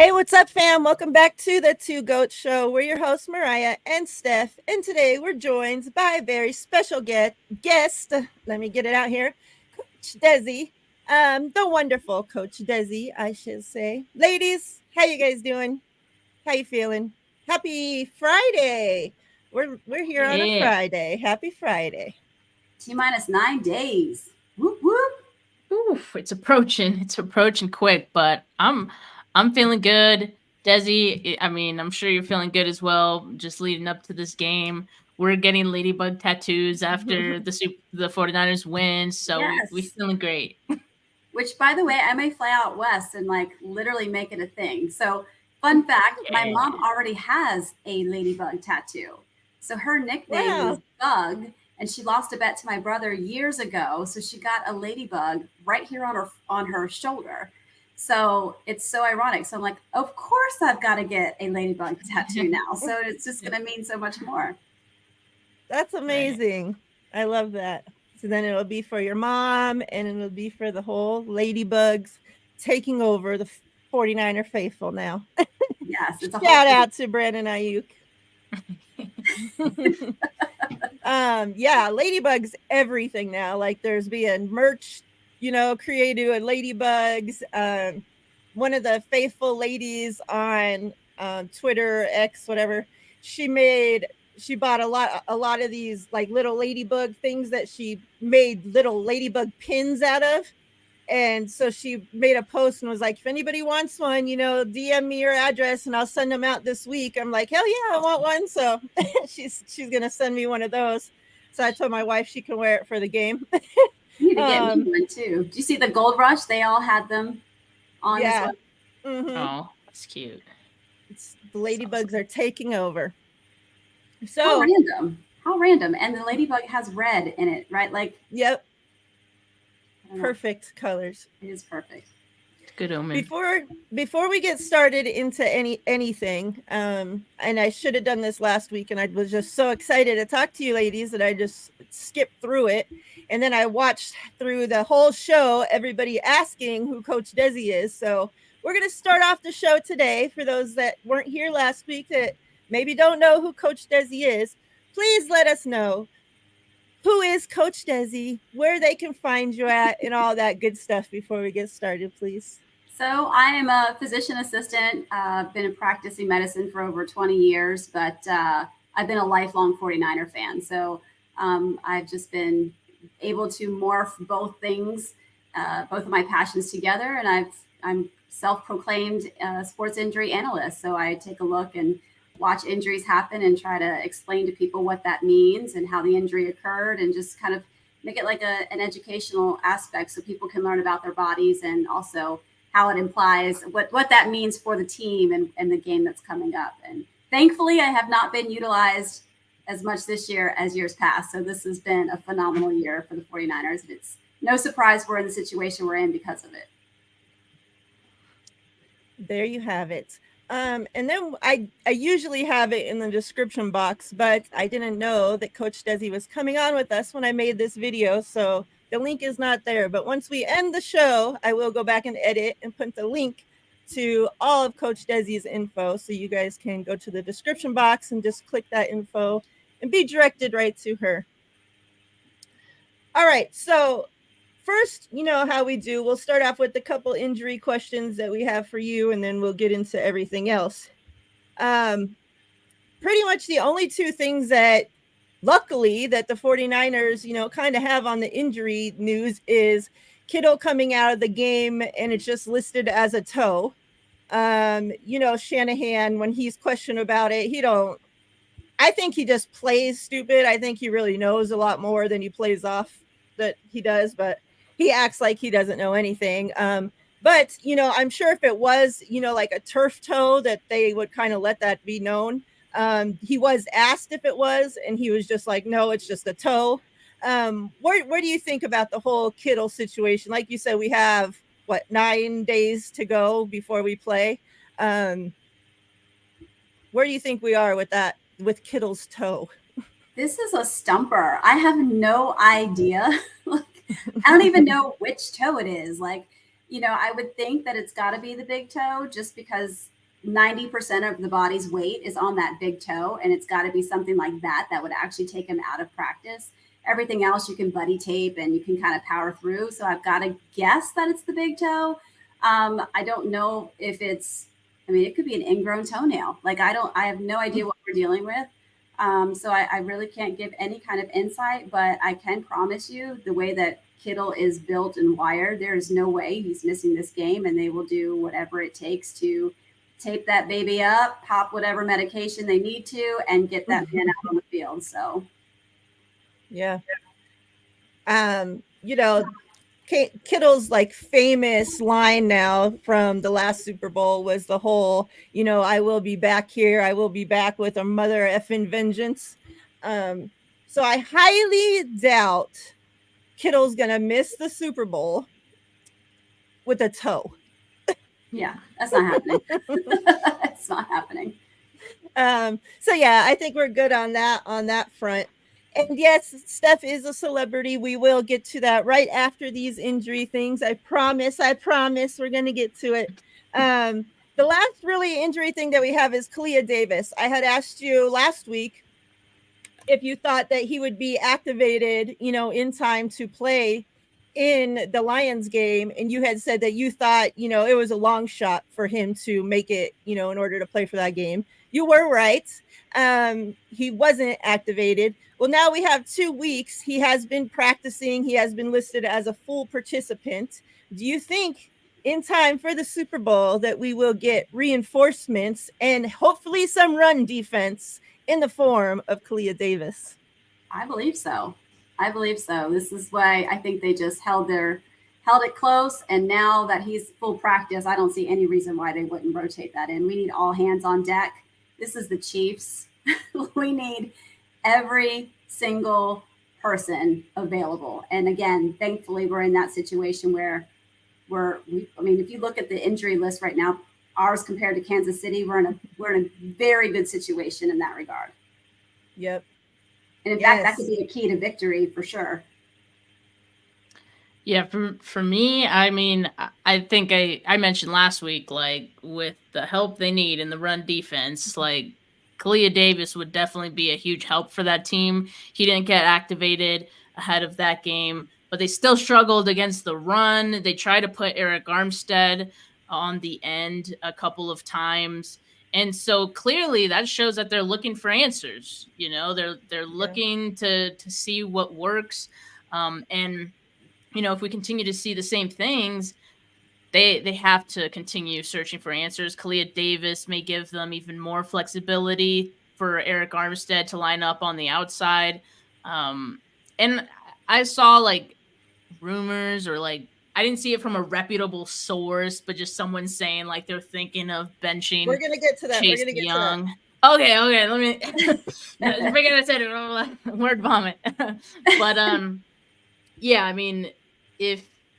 Hey, what's up, fam? Welcome back to the Two Goat Show. We're your hosts, Miriah and Steph, and today we're joined by a very special guest. Let me get it out here, Coach Dezi, the wonderful Coach Dezi, I should say. Ladies, how you guys doing? How you feeling? Happy Friday! We're here on a Yeah. Friday. Happy Friday. T-minus 9 days. Whoop whoop. Oof, it's approaching. It's approaching quick, but I'm feeling good. Desi, I mean, I'm sure you're feeling good as well. Just leading up to this game, we're getting ladybug tattoos after the 49ers win, so we Yes. feeling great. Which, by the way, I may fly out west and like literally make it a thing. So, fun fact: my Yeah. mom already has a ladybug tattoo. So her nickname was Wow. Bug, and she lost a bet to my brother years ago. So she got a ladybug right here on her shoulder. So it's so ironic. So I'm like, of course I've got to get a ladybug tattoo now. So it's just going to mean so much more. That's Right. amazing. I love that. So then it'll be for your mom and it'll be for the whole ladybugs taking over the 49er faithful now. Yes, it's a whole Shout thing. out to Brandon Ayuk. Yeah, ladybugs everything now. Like there's being merch, created with ladybugs. One of the faithful ladies on Twitter, X, whatever, she bought a lot of these like little ladybug things that she made little ladybug pins out of. And so she made a post and was like, if anybody wants one, DM me your address and I'll send them out this week. I'm like, hell yeah, I want one. So she's gonna send me one of those. So I told my wife she can wear it for the game. You need to get me um, one too. Do you see the Gold Rush? They all had them on as yeah. well. hmm Oh, that's cute. The That's ladybugs are awesome. taking over. How So, random. How random. And the ladybug has red in it, right? Like, yep, I don't know. perfect colors. It is perfect. Good omen. Before we get started into anything, and I should have done this last week, and I was just so excited to talk to you ladies that I just skipped through it, and then I watched through the whole show, everybody asking who Coach Dezi is. So we're gonna start off the show today for those that weren't here last week that maybe don't know who Coach Dezi is. Please let us know who is Coach Dezi, where they can find you at, and all that good stuff before we get started, please. So, I am a physician assistant. Been practicing medicine for over 20 years, but I've been a lifelong 49er fan. So, I've just been able to morph both things, both of my passions together. And I'm self-proclaimed sports injury analyst. So I take a look and watch injuries happen and try to explain to people what that means and how the injury occurred, and just kind of make it like an educational aspect so people can learn about their bodies and also how it implies what that means for the team and the game that's coming up. And thankfully, I have not been utilized as much this year as years past. So this has been a phenomenal year for the 49ers. It's no surprise we're in the situation we're in because of it. There you have it. And then I usually have it in the description box, but I didn't know that Coach Dezi was coming on with us when I made this video, so the link is not there. But once we end the show, I will go back and edit and put the link to all of Coach Dezi's info, so you guys can go to the description box and just click that info and be directed right to her. All right, so first, you know how we do. We'll start off with a couple injury questions that we have for you, and then we'll get into everything else. Um, Pretty much the only two things that, luckily, that the 49ers, kind of have on the injury news is Kittle coming out of the game, and it's just listed as a toe. Shanahan, when he's questioned about it, I think he just plays stupid. I think he really knows a lot more than he plays off that he does, but he acts like he doesn't know anything. But I'm sure if it was, like a turf toe, that they would kind of let that be known. He was asked if it was, and he was just like, no, it's just a toe. Where do you think about the whole Kittle situation? Like you said, we have 9 days to go before we play. Um, where do you think we are with that, with Kittle's toe? This is a stumper. I have no idea. Like, I don't even know which toe it is. Like, I would think that it's got to be the big toe just because 90% of the body's weight is on that big toe, and it's got to be something like that that would actually take him out of practice. Everything else you can buddy tape and you can kind of power through. So I've got to guess that it's the big toe. I don't know if it's, I mean, it could be an ingrown toenail. Like I have no idea what we're dealing with. So I really can't give any kind of insight, but I can promise you the way that Kittle is built and wired, there is no way he's missing this game, and they will do whatever it takes to tape that baby up, pop whatever medication they need to, and get that man out on the field. So, yeah. You know, Kittle's like famous line now from the last Super Bowl was the whole, you know, I will be back here. I will be back with a mother effing vengeance. So I highly doubt Kittle's going to miss the Super Bowl with a toe. Yeah, that's not happening. It's not happening. So yeah, I think we're good on that front. And yes, Steph is a celebrity. We will get to that right after these injury things. I promise. We're going to get to it. The last really injury thing that we have is Kalia Davis. I had asked you last week if you thought that he would be activated, you know, in time to play in the Lions game. And you had said that you thought, you know, it was a long shot for him to make it, you know, in order to play for that game. You were right. He wasn't activated. Well, now we have 2 weeks. He has been practicing. He has been listed as a full participant. Do you think in time for the Super Bowl that we will get reinforcements and hopefully some run defense in the form of Kalia Davis? I believe so. This is why I think they just held it close. And now that he's full practice, I don't see any reason why they wouldn't rotate that in. We need all hands on deck. This is the Chiefs. We need every single person available. And again, thankfully, we're in that situation where if you look at the injury list right now, ours compared to Kansas City, we're in a very good situation in that regard. Yep. And in fact, that could be a key to victory for sure. Yeah, for me, I mean, I think I mentioned last week, like with the help they need in the run defense, like Kalia Davis would definitely be a huge help for that team. He didn't get activated ahead of that game, but they still struggled against the run. They tried to put Eric Armstead on the end a couple of times. And so clearly that shows that they're looking for answers. You know, they're looking to see what works. And, you know, if we continue to see the same things, they have to continue searching for answers. Kalia Davis may give them even more flexibility for Eric Armstead to line up on the outside. And I saw like rumors or like, I didn't see it from a reputable source, but just someone saying like they're thinking of benching. We're gonna get to that. Chase Young. Okay. Let me. We're gonna say it. Word vomit. But yeah. I mean,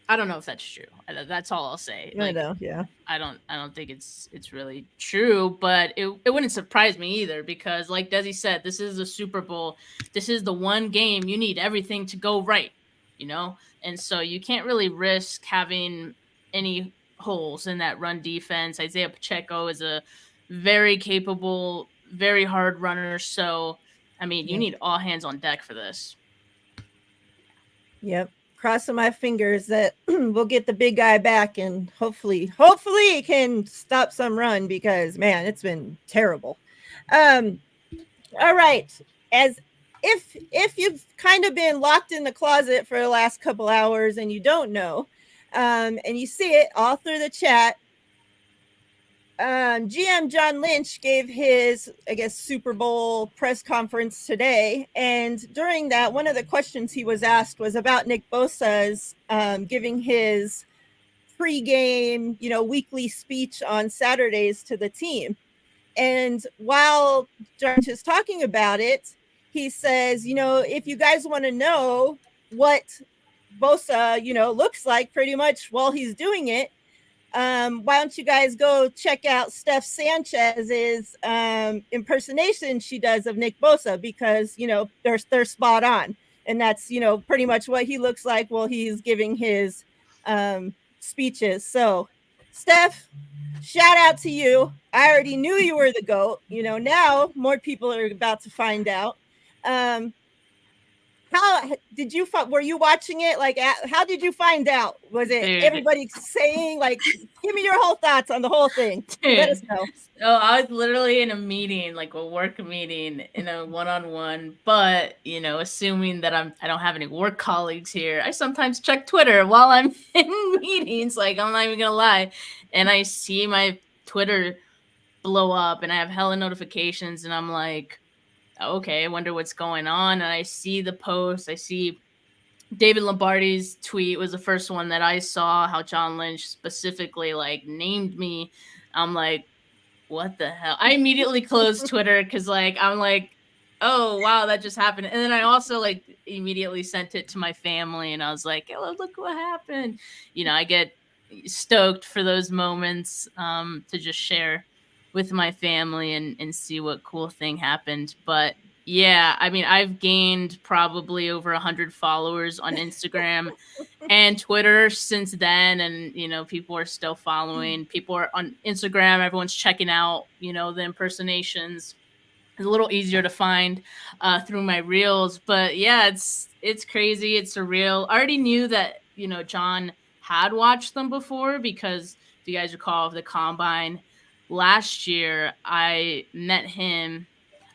I don't know if that's true. That's all I'll say. I know. Yeah. I don't think it's really true, but it wouldn't surprise me either because, like Dezi said, this is a Super Bowl. This is the one game you need everything to go right. You know. And so you can't really risk having any holes in that run defense. Isaiah Pacheco is a very capable, very hard runner. So, I mean, you need all hands on deck for this. Yep. Crossing my fingers that we'll get the big guy back and hopefully he can stop some run because, man, it's been terrible. All right. If you've kind of been locked in the closet for the last couple hours and you don't know, and you see it all through the chat, GM John Lynch gave his, I guess, Super Bowl press conference today. And during that, one of the questions he was asked was about Nick Bosa's giving his pregame, you know, weekly speech on Saturdays to the team. And while George is talking about it, he says, you know, if you guys want to know what Bosa, you know, looks like pretty much while he's doing it, why don't you guys go check out Steph Sanchez's impersonation she does of Nick Bosa because, you know, they're spot on. And that's, you know, pretty much what he looks like while he's giving his speeches. So, Steph, shout out to you. I already knew you were the GOAT. You know, now more people are about to find out. How did you were you watching it? Like, how did you find out? Was it Dude. everybody saying, like, give me your whole thoughts on the whole thing? Dude. Let us know. Oh, I was literally in a meeting, like a work meeting, in a one-on-one. But you know, assuming that I don't have any work colleagues here, I sometimes check Twitter while I'm in meetings. Like, I'm not even gonna lie, and I see my Twitter blow up, and I have hella notifications, and I'm like, okay, I wonder what's going on. And I see the post. I see David Lombardi's tweet was the first one that I saw, how John Lynch specifically like named me. I'm like, what the hell? I immediately closed Twitter because like I'm like, oh wow, that just happened. And then I also like immediately sent it to my family, and I was like, oh, look what happened. You know, I get stoked for those moments to just share with my family and see what cool thing happened. But yeah, I mean, I've gained probably over 100 followers on Instagram and Twitter since then. And, you know, people are still following. People are on Instagram. Everyone's checking out, you know, the impersonations. It's a little easier to find through my reels. But yeah, it's crazy. It's surreal. I already knew that, you know, John had watched them before, because if you guys recall the Combine last year, I met him.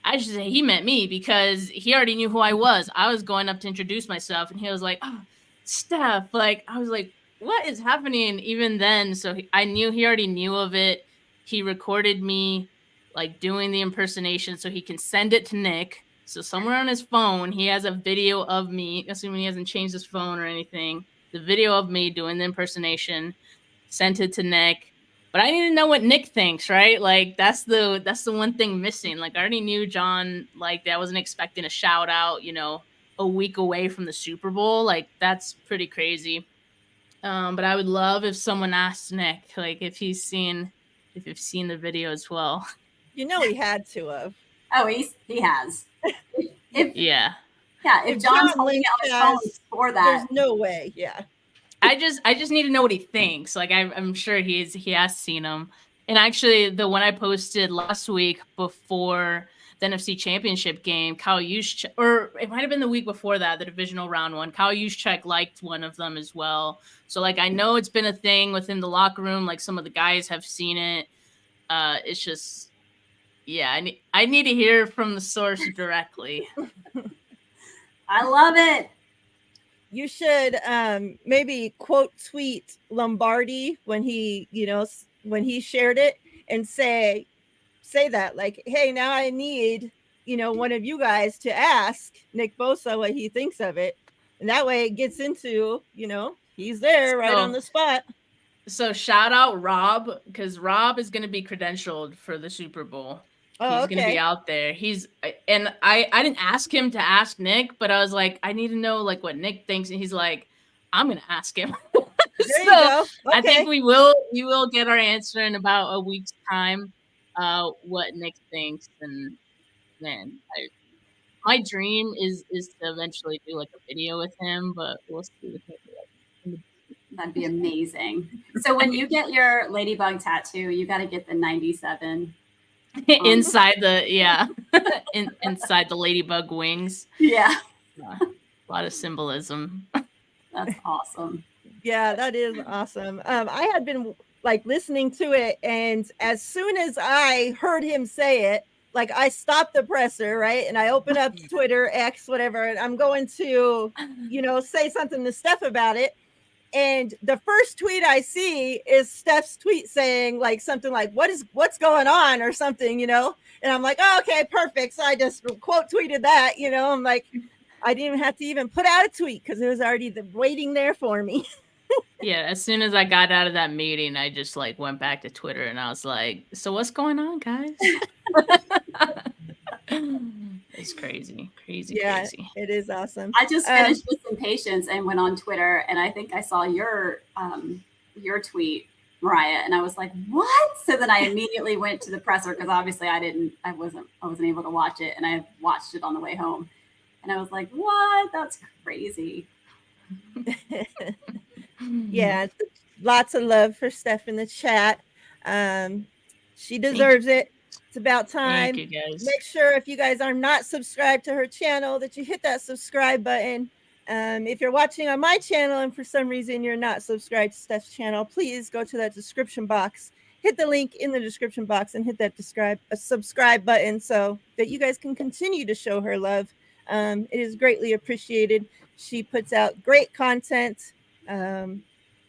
I should say he met me, because he already knew who I was. I was going up to introduce myself, and he was like, oh, Steph. Like, I was like, what is happening? Even then, so I knew he already knew of it. He recorded me like doing the impersonation so he can send it to Nick. So somewhere on his phone, he has a video of me, assuming he hasn't changed his phone or anything, the video of me doing the impersonation, sent it to Nick. But I need to know what Nick thinks, right? Like, that's the one thing missing. Like, I already knew John, like, I wasn't expecting a shout out, you know, a week away from the Super Bowl. Like, that's pretty crazy. But I would love if someone asked Nick, like, if you've seen the video as well. You know, he had to have. Oh, he has. Yeah. Yeah, if John's holding it on his phone for that, there's no way. Yeah. I just need to know what he thinks. Like, I'm sure he has seen them. And actually, the one I posted last week before the NFC Championship game, Kyle Juszczyk, or it might have been the week before that, the divisional round one, Kyle Juszczyk liked one of them as well. So, like, I know it's been a thing within the locker room. Like, some of the guys have seen it. It's just, yeah, I need to hear from the source directly. I love it. You should maybe quote tweet Lombardi when he shared it, and say that, like, hey, now I need, you know, one of you guys to ask Nick Bosa what he thinks of it. And that way it gets into, you know, he's there right on the spot. So shout out Rob, because Rob is going to be credentialed for the Super Bowl. Oh, he's going to be out there. And I didn't ask him to ask Nick, but I was like, I need to know like what Nick thinks. And he's like, I'm going to ask him. There you go. Okay. I think we will get our answer in about a week's time, what Nick thinks. And man, my dream is to eventually do like a video with him, but we'll see. That'd be amazing. So when you get your ladybug tattoo, you got to get the 97 inside the inside the ladybug wings. Yeah. A lot of symbolism. That's awesome. Yeah, that is awesome. I had been like listening to it, and as soon as I heard him say it, like, I stopped the presser, right? And I open up Twitter, X, whatever, and I'm going to, you know, say something to Steph about it. And the first tweet I see is Steph's tweet saying like something like, what's going on, or something, you know? And I'm like, oh, okay, perfect. So I just quote tweeted that, you know. I'm like, I didn't even have to even put out a tweet because it was already waiting there for me. Yeah, as soon as I got out of that meeting, I just like went back to Twitter and I was like, so what's going on, guys? It's crazy. Yeah, it is awesome. I just finished with Impatience and went on Twitter, and I think I saw your tweet, Miriah, and I was like, what? So then I immediately went to the presser, because obviously I wasn't able to watch it, and I watched it on the way home. And I was like, what? That's crazy. Yeah, lots of love for Steph in the chat. She deserves it. It's about Thank time. you, guys. Make sure if you guys are not subscribed to her channel that you hit that subscribe button. If you're watching on my channel and for some reason you're not subscribed to Steph's channel, please go to that description box, hit the link in the description box and hit that subscribe button so that you guys can continue to show her love. It is greatly appreciated. She puts out great content.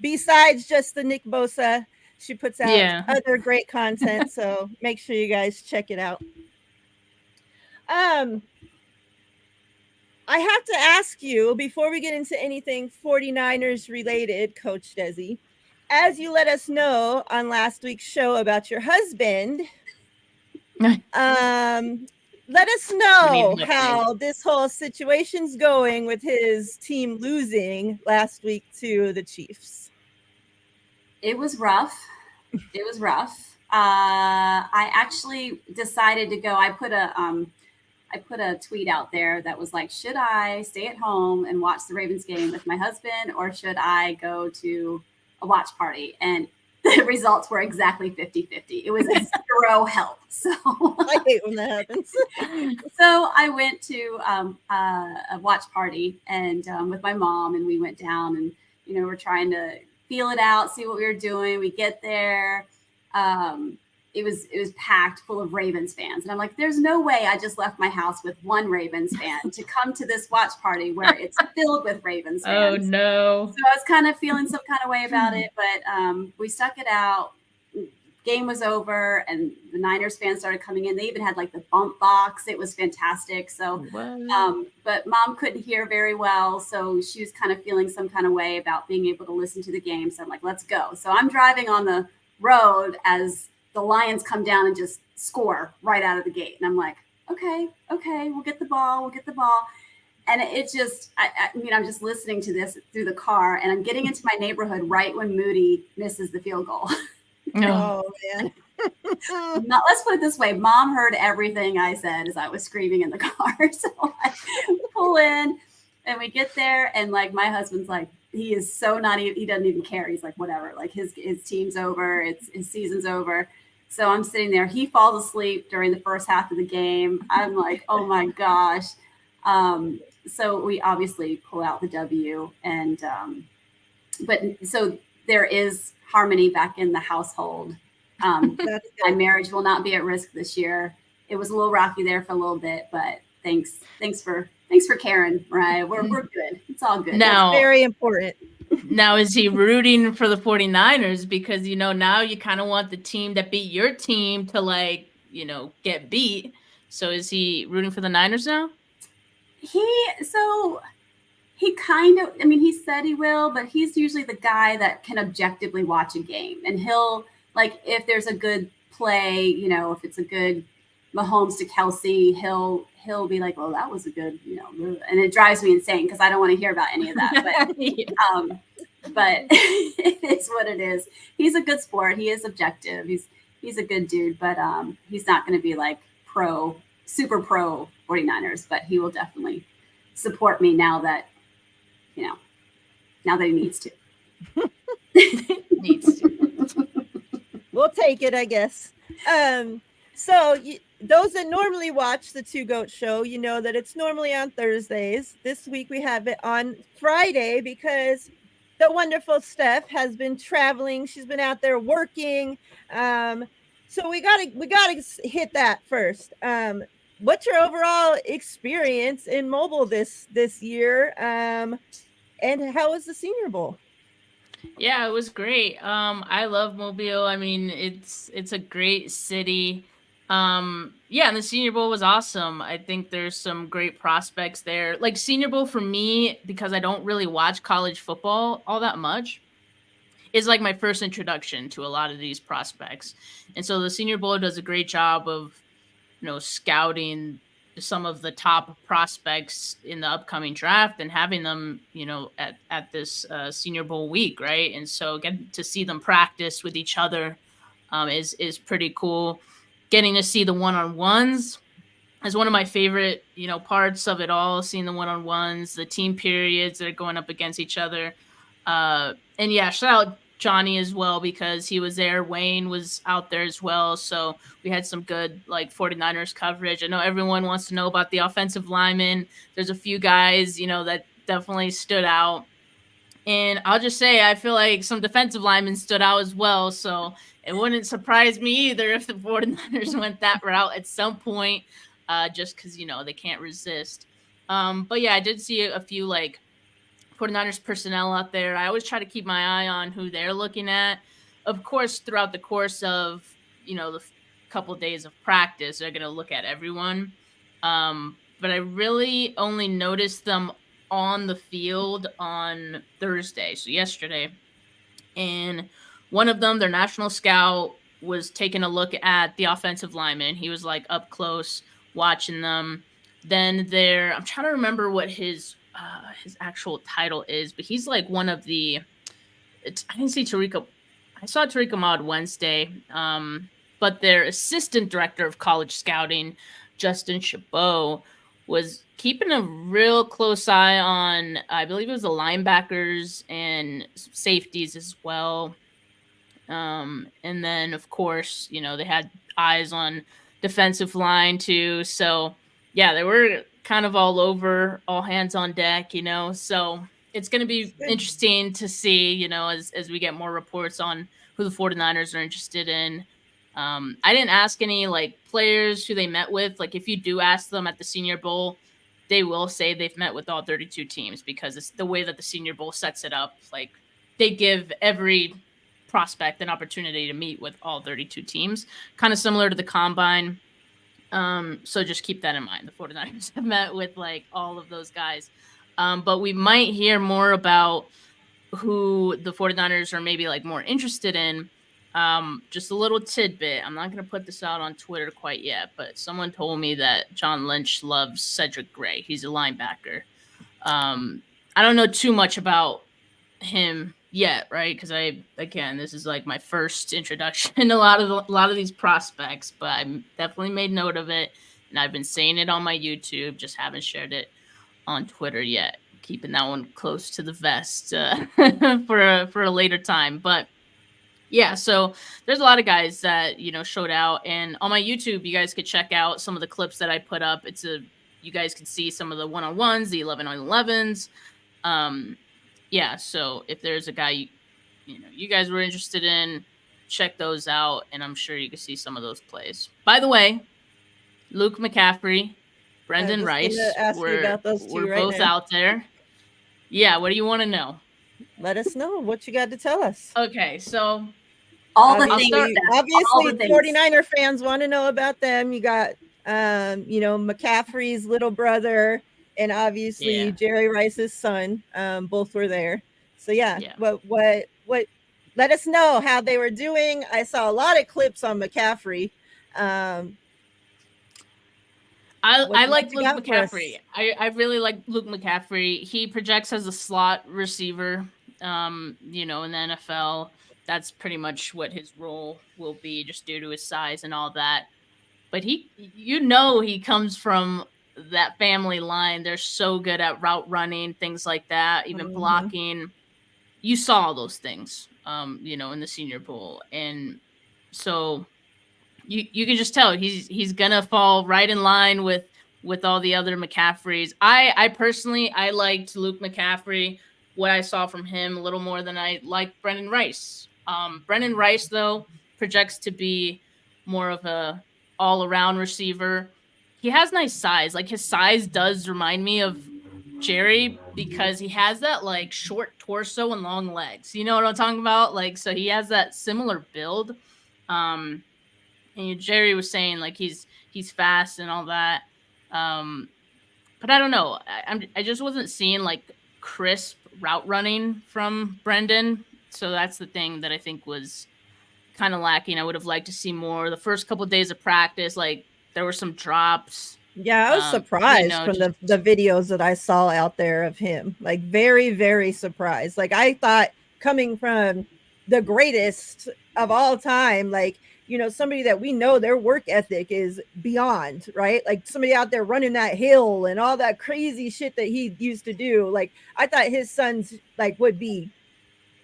Besides just the Nick Bosa, she puts out other great content. So make sure you guys check it out. I have to ask you before we get into anything 49ers related, Coach Dezi, as you let us know on last week's show about your husband, let us know how this whole situation's going with his team losing last week to the Chiefs. It was rough. It was rough. I actually decided to go. I put a tweet out there that was like, should I stay at home and watch the Ravens game with my husband, or should I go to a watch party? And the results were exactly 50-50. It was zero help. So I hate when that happens. So I went to a watch party and with my mom, and we went down and, we're trying to feel it out, see what we were doing. We get there. It was packed full of Ravens fans. And I'm like, there's no way I just left my house with one Ravens fan to come to this watch party where it's filled with Ravens fans. Oh, no. So I was kind of feeling some kind of way about it, but we stuck it out. Game was over and the Niners fans started coming in. They even had like the bump box. It was fantastic. So, but mom couldn't hear very well. So she was kind of feeling some kind of way about being able to listen to the game. So I'm like, let's go. So I'm driving on the road as the Lions come down and just score right out of the gate. And I'm like, okay, we'll get the ball. And it just, I mean, I'm just listening to this through the car and I'm getting into my neighborhood right when Moody misses the field goal. Oh, man. Let's put it this way. Mom heard everything I said as I was screaming in the car. So I pull in and we get there and like my husband's like, he is so not even, he doesn't even care. He's like, whatever, like his team's over. His season's over. So I'm sitting there. He falls asleep during the first half of the game. I'm like, oh my gosh. So we obviously pull out the W and, but so there is harmony back in the household. My marriage will not be at risk this year. It was a little rocky there for a little bit, but thanks for caring, Miriah. We're good. It's all good. Now, that's very important. Now, is he rooting for the 49ers? Because, now you kind of want the team that beat your team to get beat. So is he rooting for the Niners now? He kind of, I mean, he said he will, but he's usually the guy that can objectively watch a game. And he'll, like, if there's a good play, if it's a good Mahomes to Kelsey, he'll be like, well, that was a good, and it drives me insane because I don't want to hear about any of that. But, but it's what it is. He's a good sport. He is objective. He's a good dude, but he's not going to be like super pro 49ers, but he will definitely support me now that he needs to. We'll take it, I guess. So those that normally watch the Two Goat Show, you know that it's normally on Thursdays. This week we have it on Friday because the wonderful Steph has been traveling. She's been out there working. So we gotta hit that first. What's your overall experience in mobile this year? And how was the Senior Bowl? Yeah, it was great. I love Mobile. I mean, it's a great city. And the Senior Bowl was awesome. I think there's some great prospects there. Like Senior Bowl for me, because I don't really watch college football all that much, is like my first introduction to a lot of these prospects. And so the Senior Bowl does a great job of, scouting some of the top prospects in the upcoming draft and having them, at this Senior Bowl week, right? And so getting to see them practice with each other is pretty cool. Getting to see the one-on-ones is one of my favorite, parts of it all, seeing the one-on-ones, the team periods that are going up against each other. And yeah, shout out Johnny as well because he was there. Wayne was out there as well. So we had some good 49ers coverage. I know everyone wants to know about the offensive linemen. There's a few guys, that definitely stood out. And I'll just say, I feel like some defensive linemen stood out as well. So it wouldn't surprise me either if the 49ers went that route at some point, just because, they can't resist. But yeah, I did see a few 49ers personnel out there. I always try to keep my eye on who they're looking at. Of course, throughout the course of, the couple of days of practice, they're going to look at everyone. But I really only noticed them on the field on Thursday, so yesterday. And one of them, their national scout, was taking a look at the offensive lineman. He was up close watching them. Then I'm trying to remember what his actual title is, but he's one of the. I didn't see Tariq. I saw Tariq Ahmad Wednesday, but their assistant director of college scouting, Justin Chabot, was keeping a real close eye on, I believe it was the linebackers and safeties as well. And then, of course, they had eyes on defensive line too. So, yeah, they were kind of all over, all hands on deck, So it's going to be interesting to see, as we get more reports on who the 49ers are interested in. I didn't ask any players who they met with. If you do ask them at the Senior Bowl, they will say they've met with all 32 teams because it's the way that the Senior Bowl sets it up. They give every prospect an opportunity to meet with all 32 teams, kind of similar to the Combine. So just keep that in mind. The 49ers have met with all of those guys. But we might hear more about who the 49ers are maybe more interested in. Just a little tidbit. I'm not going to put this out on Twitter quite yet, but someone told me that John Lynch loves Cedric Gray. He's a linebacker. I don't know too much about him yet, right? Because this is my first introduction to a lot of these prospects, but I definitely made note of it, and I've been saying it on my YouTube, just haven't shared it on Twitter yet. Keeping that one close to the vest for a later time, but. Yeah, so there's a lot of guys that, showed out. And on my YouTube, you guys could check out some of the clips that I put up. You guys can see some of the one-on-ones, the 11-on-11s. Yeah, so if there's a guy, you guys were interested in, check those out. And I'm sure you can see some of those plays. By the way, Luke McCaffrey, Brendan Rice, we're both out there. Yeah, what do you want to know? Let us know what you got to tell us. Okay, so obviously 49er fans want to know about them. You got McCaffrey's little brother and obviously Jerry Rice's son. Both were there. So what let us know how they were doing. I saw a lot of clips on McCaffrey. I like Luke McCaffrey. I really like Luke McCaffrey. He projects as a slot receiver, in the NFL. That's pretty much what his role will be, just due to his size and all that. But he comes from that family line. They're so good at route running, things like that, even blocking. You saw all those things, in the Senior Bowl. And so you can just tell he's gonna fall right in line with all the other McCaffreys. I personally liked Luke McCaffrey, what I saw from him, a little more than I liked Brendan Rice. Brendan Rice, though, projects to be more of a all-around receiver. He has nice size. His size does remind me of Jerry because he has that short torso and long legs. You know what I'm talking about? So he has that similar build. And Jerry was saying he's fast and all that. But I don't know. I just wasn't seeing crisp route running from Brendan. So that's the thing that I think was kind of lacking. I would have liked to see more. The first couple of days of practice, there were some drops. Yeah, I was surprised from the videos that I saw out there of him. Very, very surprised. I thought, coming from the greatest of all time, somebody that we know their work ethic is beyond, right? Somebody out there running that hill and all that crazy shit that he used to do. I thought his sons would be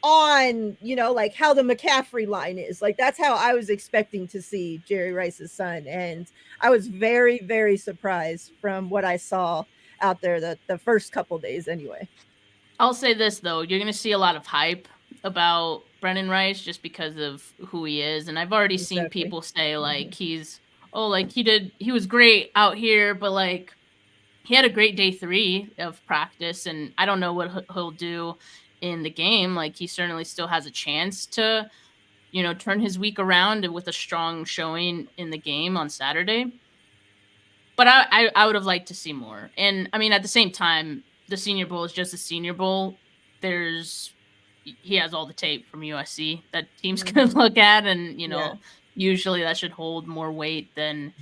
on, like how the McCaffrey line is. Like that's how I was expecting to see Jerry Rice's son. And I was very, very surprised from what I saw out there the first couple days anyway. I'll say this though, you're gonna see a lot of hype about Brennan Rice just because of who he is. And I've already seen Exactly. people say like he was great out here, but like he had a great day 3 of practice, and I don't know what he'll do in the game. Like he certainly still has a chance to, turn his week around with a strong showing in the game on Saturday. But I would have liked to see more. And I mean, at the same time, the Senior Bowl is just a Senior Bowl. He has all the tape from USC that teams can look at, and usually that should hold more weight than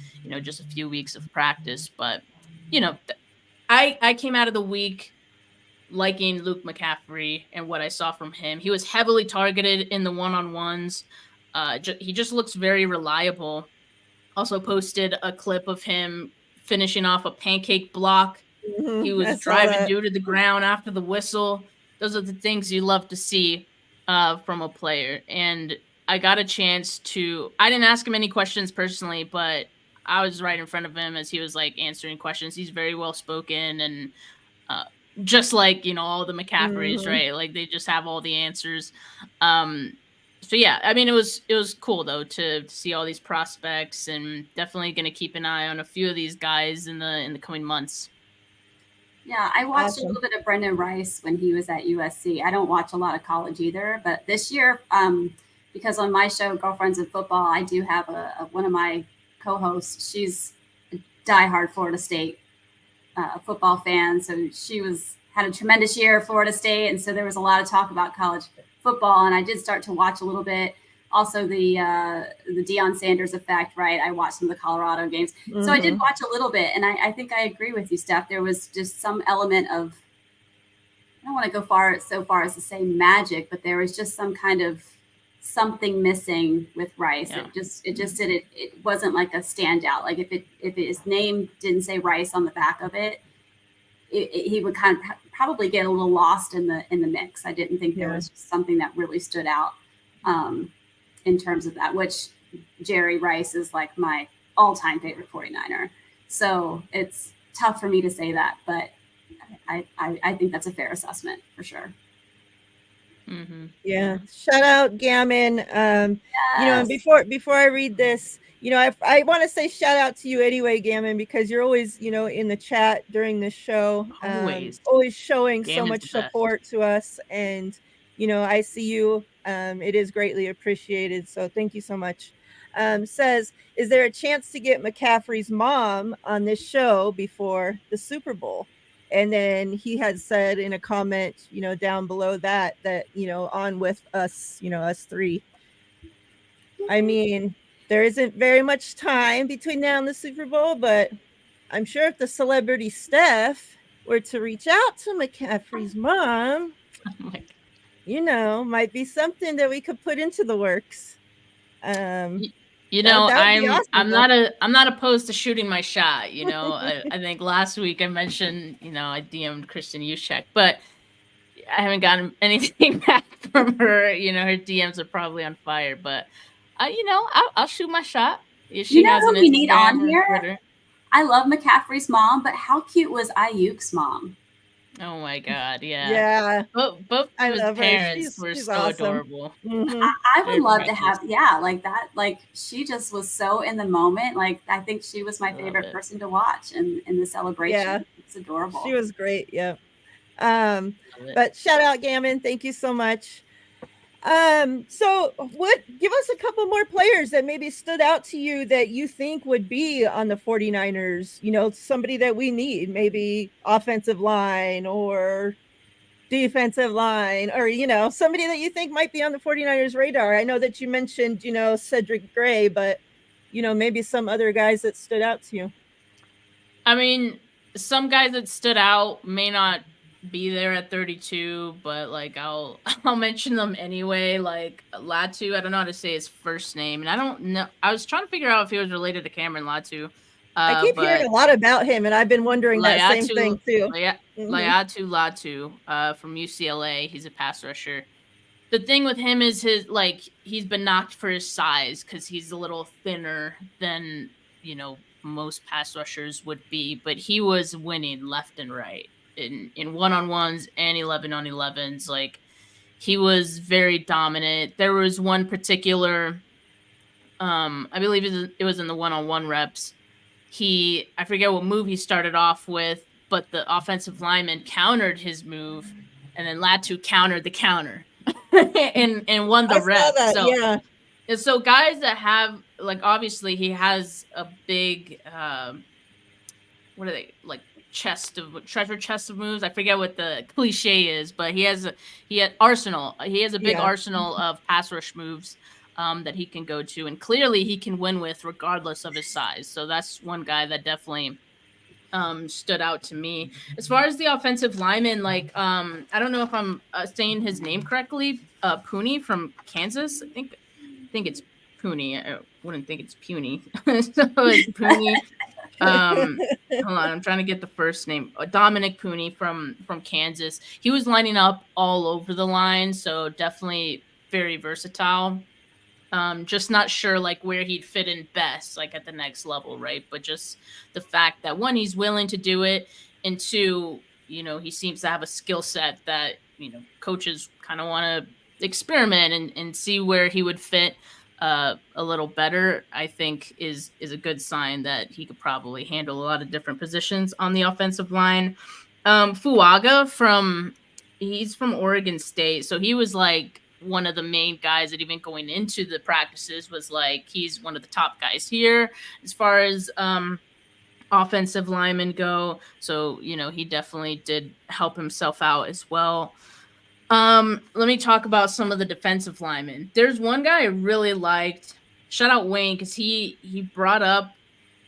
just a few weeks of practice. But I came out of the week liking Luke McCaffrey and what I saw from him. He was heavily targeted in the one-on-ones. He just looks very reliable. Also posted a clip of him finishing off a pancake block. He was driving dude to the ground after the whistle. Those are the things you love to see from a player. And I got a chance I didn't ask him any questions personally, but I was right in front of him as he was like answering questions. He's very well spoken, and just like all the McCaffreys, right? Like they just have all the answers. So yeah, I mean it was cool though to see all these prospects, and definitely going to keep an eye on a few of these guys in the coming months. Yeah, I watched a little bit of Brendan Rice when he was at USC. I don't watch a lot of college either, but this year, because on my show, Girlfriends in Football, I do have one of my co-hosts. She's a diehard Florida State football fan, so she had a tremendous year at Florida State, and so there was a lot of talk about college football, and I did start to watch a little bit. Also, the Deion Sanders effect, right? I watched some of the Colorado games. So I did watch a little bit, and I think I agree with you, Steph. There was just some element of, I don't want to go so far as to say magic, but there was just some kind of something missing with Rice. Yeah. It wasn't like a standout. Like if his name didn't say Rice on the back of it, he would kind of probably get a little lost in the mix. I didn't think there was something that really stood out in terms of that, which Jerry Rice is like my all-time favorite 49er. So it's tough for me to say that, but I think that's a fair assessment for sure. Mm-hmm. Yeah. Shout out Gammon. And before I read this, I want to say shout out to you anyway, Gammon, because you're always, in the chat during this show, always showing Gammon's so much support to us. And, I see you. It is greatly appreciated. So thank you so much. Says, is there a chance to get McCaffrey's mom on this show before the Super Bowl? And then he had said in a comment, down below that, on with us, us three. I mean, there isn't very much time between now and the Super Bowl, but I'm sure if the celebrity Steph were to reach out to McCaffrey's mom, might be something that we could put into the works. I'm not opposed to shooting my shot. I think last week I mentioned, I DM'd Kristen Juszczyk, but I haven't gotten anything back from her. Her DMs are probably on fire, but I'll shoot my shot. She has who we need on here? Twitter. I love McCaffrey's mom, but how cute was Ayuk's mom? Oh my God, yeah. Yeah. Both of his parents were so awesome. Adorable. Mm-hmm. I would love to have, like that. Like she just was so in the moment. Like I think she was my favorite person to watch in the celebration. Yeah. It's adorable. She was great. Yeah. But shout out Gammon. Thank you so much. So give us a couple more players that maybe stood out to you that you think would be on the 49ers, somebody that we need, maybe offensive line or defensive line, or, somebody that you think might be on the 49ers radar. I know that you mentioned, Cedric Gray, but, maybe some other guys that stood out to you. I mean, some guys that stood out may not be there at 32, but like I'll mention them anyway. Like Latu, I don't know how to say his first name, and I don't know. I was trying to figure out if he was related to Cameron Latu. I keep hearing a lot about him, and I've been wondering that same thing too. Latu from UCLA. He's a pass rusher. The thing with him is he's been knocked for his size because he's a little thinner than, most pass rushers would be, but he was winning left and right in one-on-ones and 11-on-11s. Like, he was very dominant. There was one particular, I believe it was in the one-on-one reps. I forget what move he started off with, but the offensive lineman countered his move, and then Latu countered the counter and won the rep. So, yeah. and so guys that have, like, obviously he has a big, what are they, like, treasure chest of moves? I forget what the cliche is, but he has arsenal. He has a big arsenal of pass rush moves that he can go to, and clearly he can win with regardless of his size. So that's one guy that definitely stood out to me. As far as the offensive lineman, like, I don't know if I'm saying his name correctly. Pooney from Kansas, I think it's Pooney. I wouldn't think it's puny. So it's Pooney. Hold on, I'm trying to get the first name. Dominic Pooney from Kansas. He was lining up all over the line, so definitely very versatile. Just not sure, like, where he'd fit in best, like, at the next level, right? But just the fact that, one, he's willing to do it, and two, he seems to have a skill set that, coaches kind of want to experiment and see where he would fit a little better. I think is a good sign that he could probably handle a lot of different positions on the offensive line. Fuaga he's from Oregon State, so he was like one of the main guys that, even going into the practices, was like, he's one of the top guys here as far as offensive linemen go. So, he definitely did help himself out as well. Let me talk about some of the defensive linemen. There's one guy I really liked. Shout out Wayne, because he brought up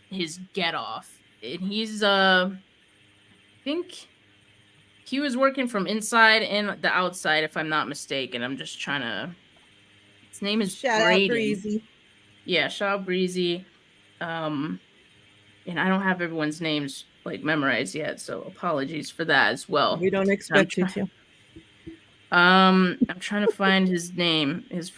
his get off, and he's I think he was working from inside and the outside, if I'm not mistaken. I'm just trying to. His name is Shout Braden. out Breezy. Yeah, shout out Breezy. And I don't have everyone's names, like, memorized yet, so apologies for that as well. We don't expect you to. I'm trying to find his name. His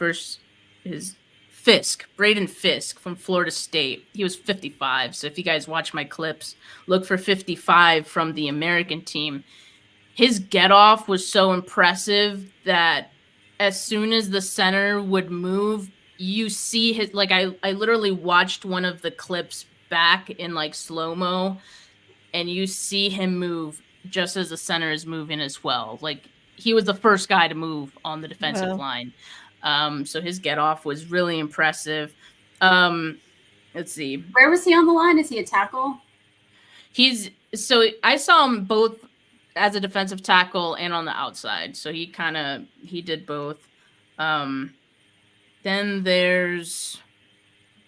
Fisk, Braden Fisk from Florida State. He was 55. So if you guys watch my clips, look for 55 from the American team. His get off was so impressive that as soon as the center would move, you see his, like, I literally watched one of the clips back in, like, slow-mo, and you see him move just as the center is moving as well. Like, he was the first guy to move on the defensive line. So his get off was really impressive. Let's see. Where was he on the line? Is he a tackle? So I saw him both as a defensive tackle and on the outside. So he did both. Then there's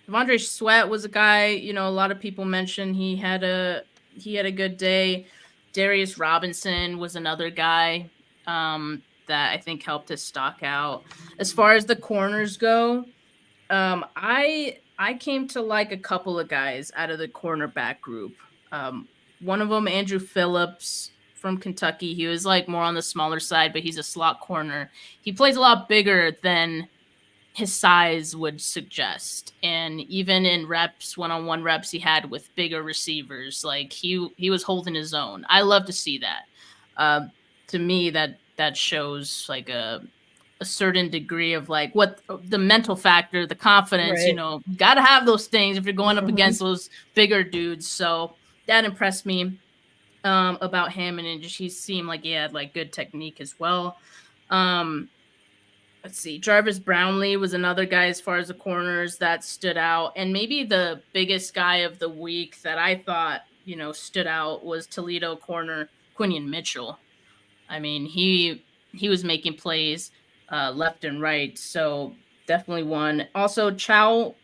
Devondre Sweat was a guy, a lot of people mentioned he had a good day. Darius Robinson was another guy that I think helped his stock out. As far as the corners go, I came to like a couple of guys out of the cornerback group. One of them, Andrew Phillips from Kentucky. He was, like, more on the smaller side, but he's a slot corner. He plays a lot bigger than his size would suggest. And even in reps, one-on-one reps he had with bigger receivers, like, he was holding his own. I love to see that. To me, that shows, like, a certain degree of, like, what the mental factor, the confidence, Right. You got to have those things if you're going up against those bigger dudes. So that impressed me about him, and he seemed like he had, like, good technique as well. Let's see. Jarvis Brownlee was another guy as far as the corners that stood out. And maybe the biggest guy of the week that I thought, stood out was Toledo corner Quinion Mitchell. I mean, he was making plays left and right. So definitely one. Also, Chow,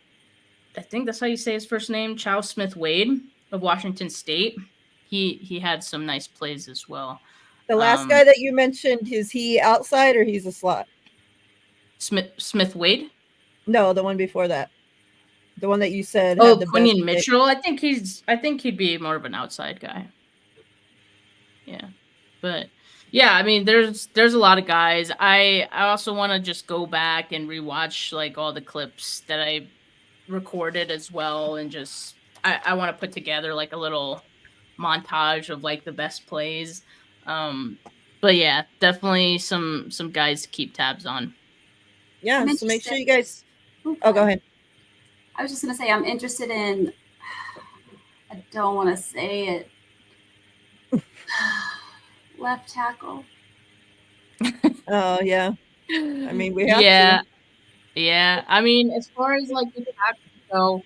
I think that's how you say his first name, Chow Smith-Wade of Washington State. He had some nice plays as well. The last guy that you mentioned, is he outside or he's a slot? Smith-Wade? No, the one before that. The one that you said. Oh, Quinion Mitchell. I think he'd be more of an outside guy. Yeah. But Yeah, I mean, there's a lot of guys. I also want to just go back and rewatch like all the clips that I recorded as well, and just I want to put together like a little montage of like the best plays. Um, but yeah, definitely some guys to keep tabs on. Yeah, I'm so make sure interested. you guys. Oh, Oh, go ahead. I was just going to say, I'm interested in, I don't want to say it, left tackle. Oh yeah, I mean we have Yeah, to. yeah. I mean, as far as like the tackles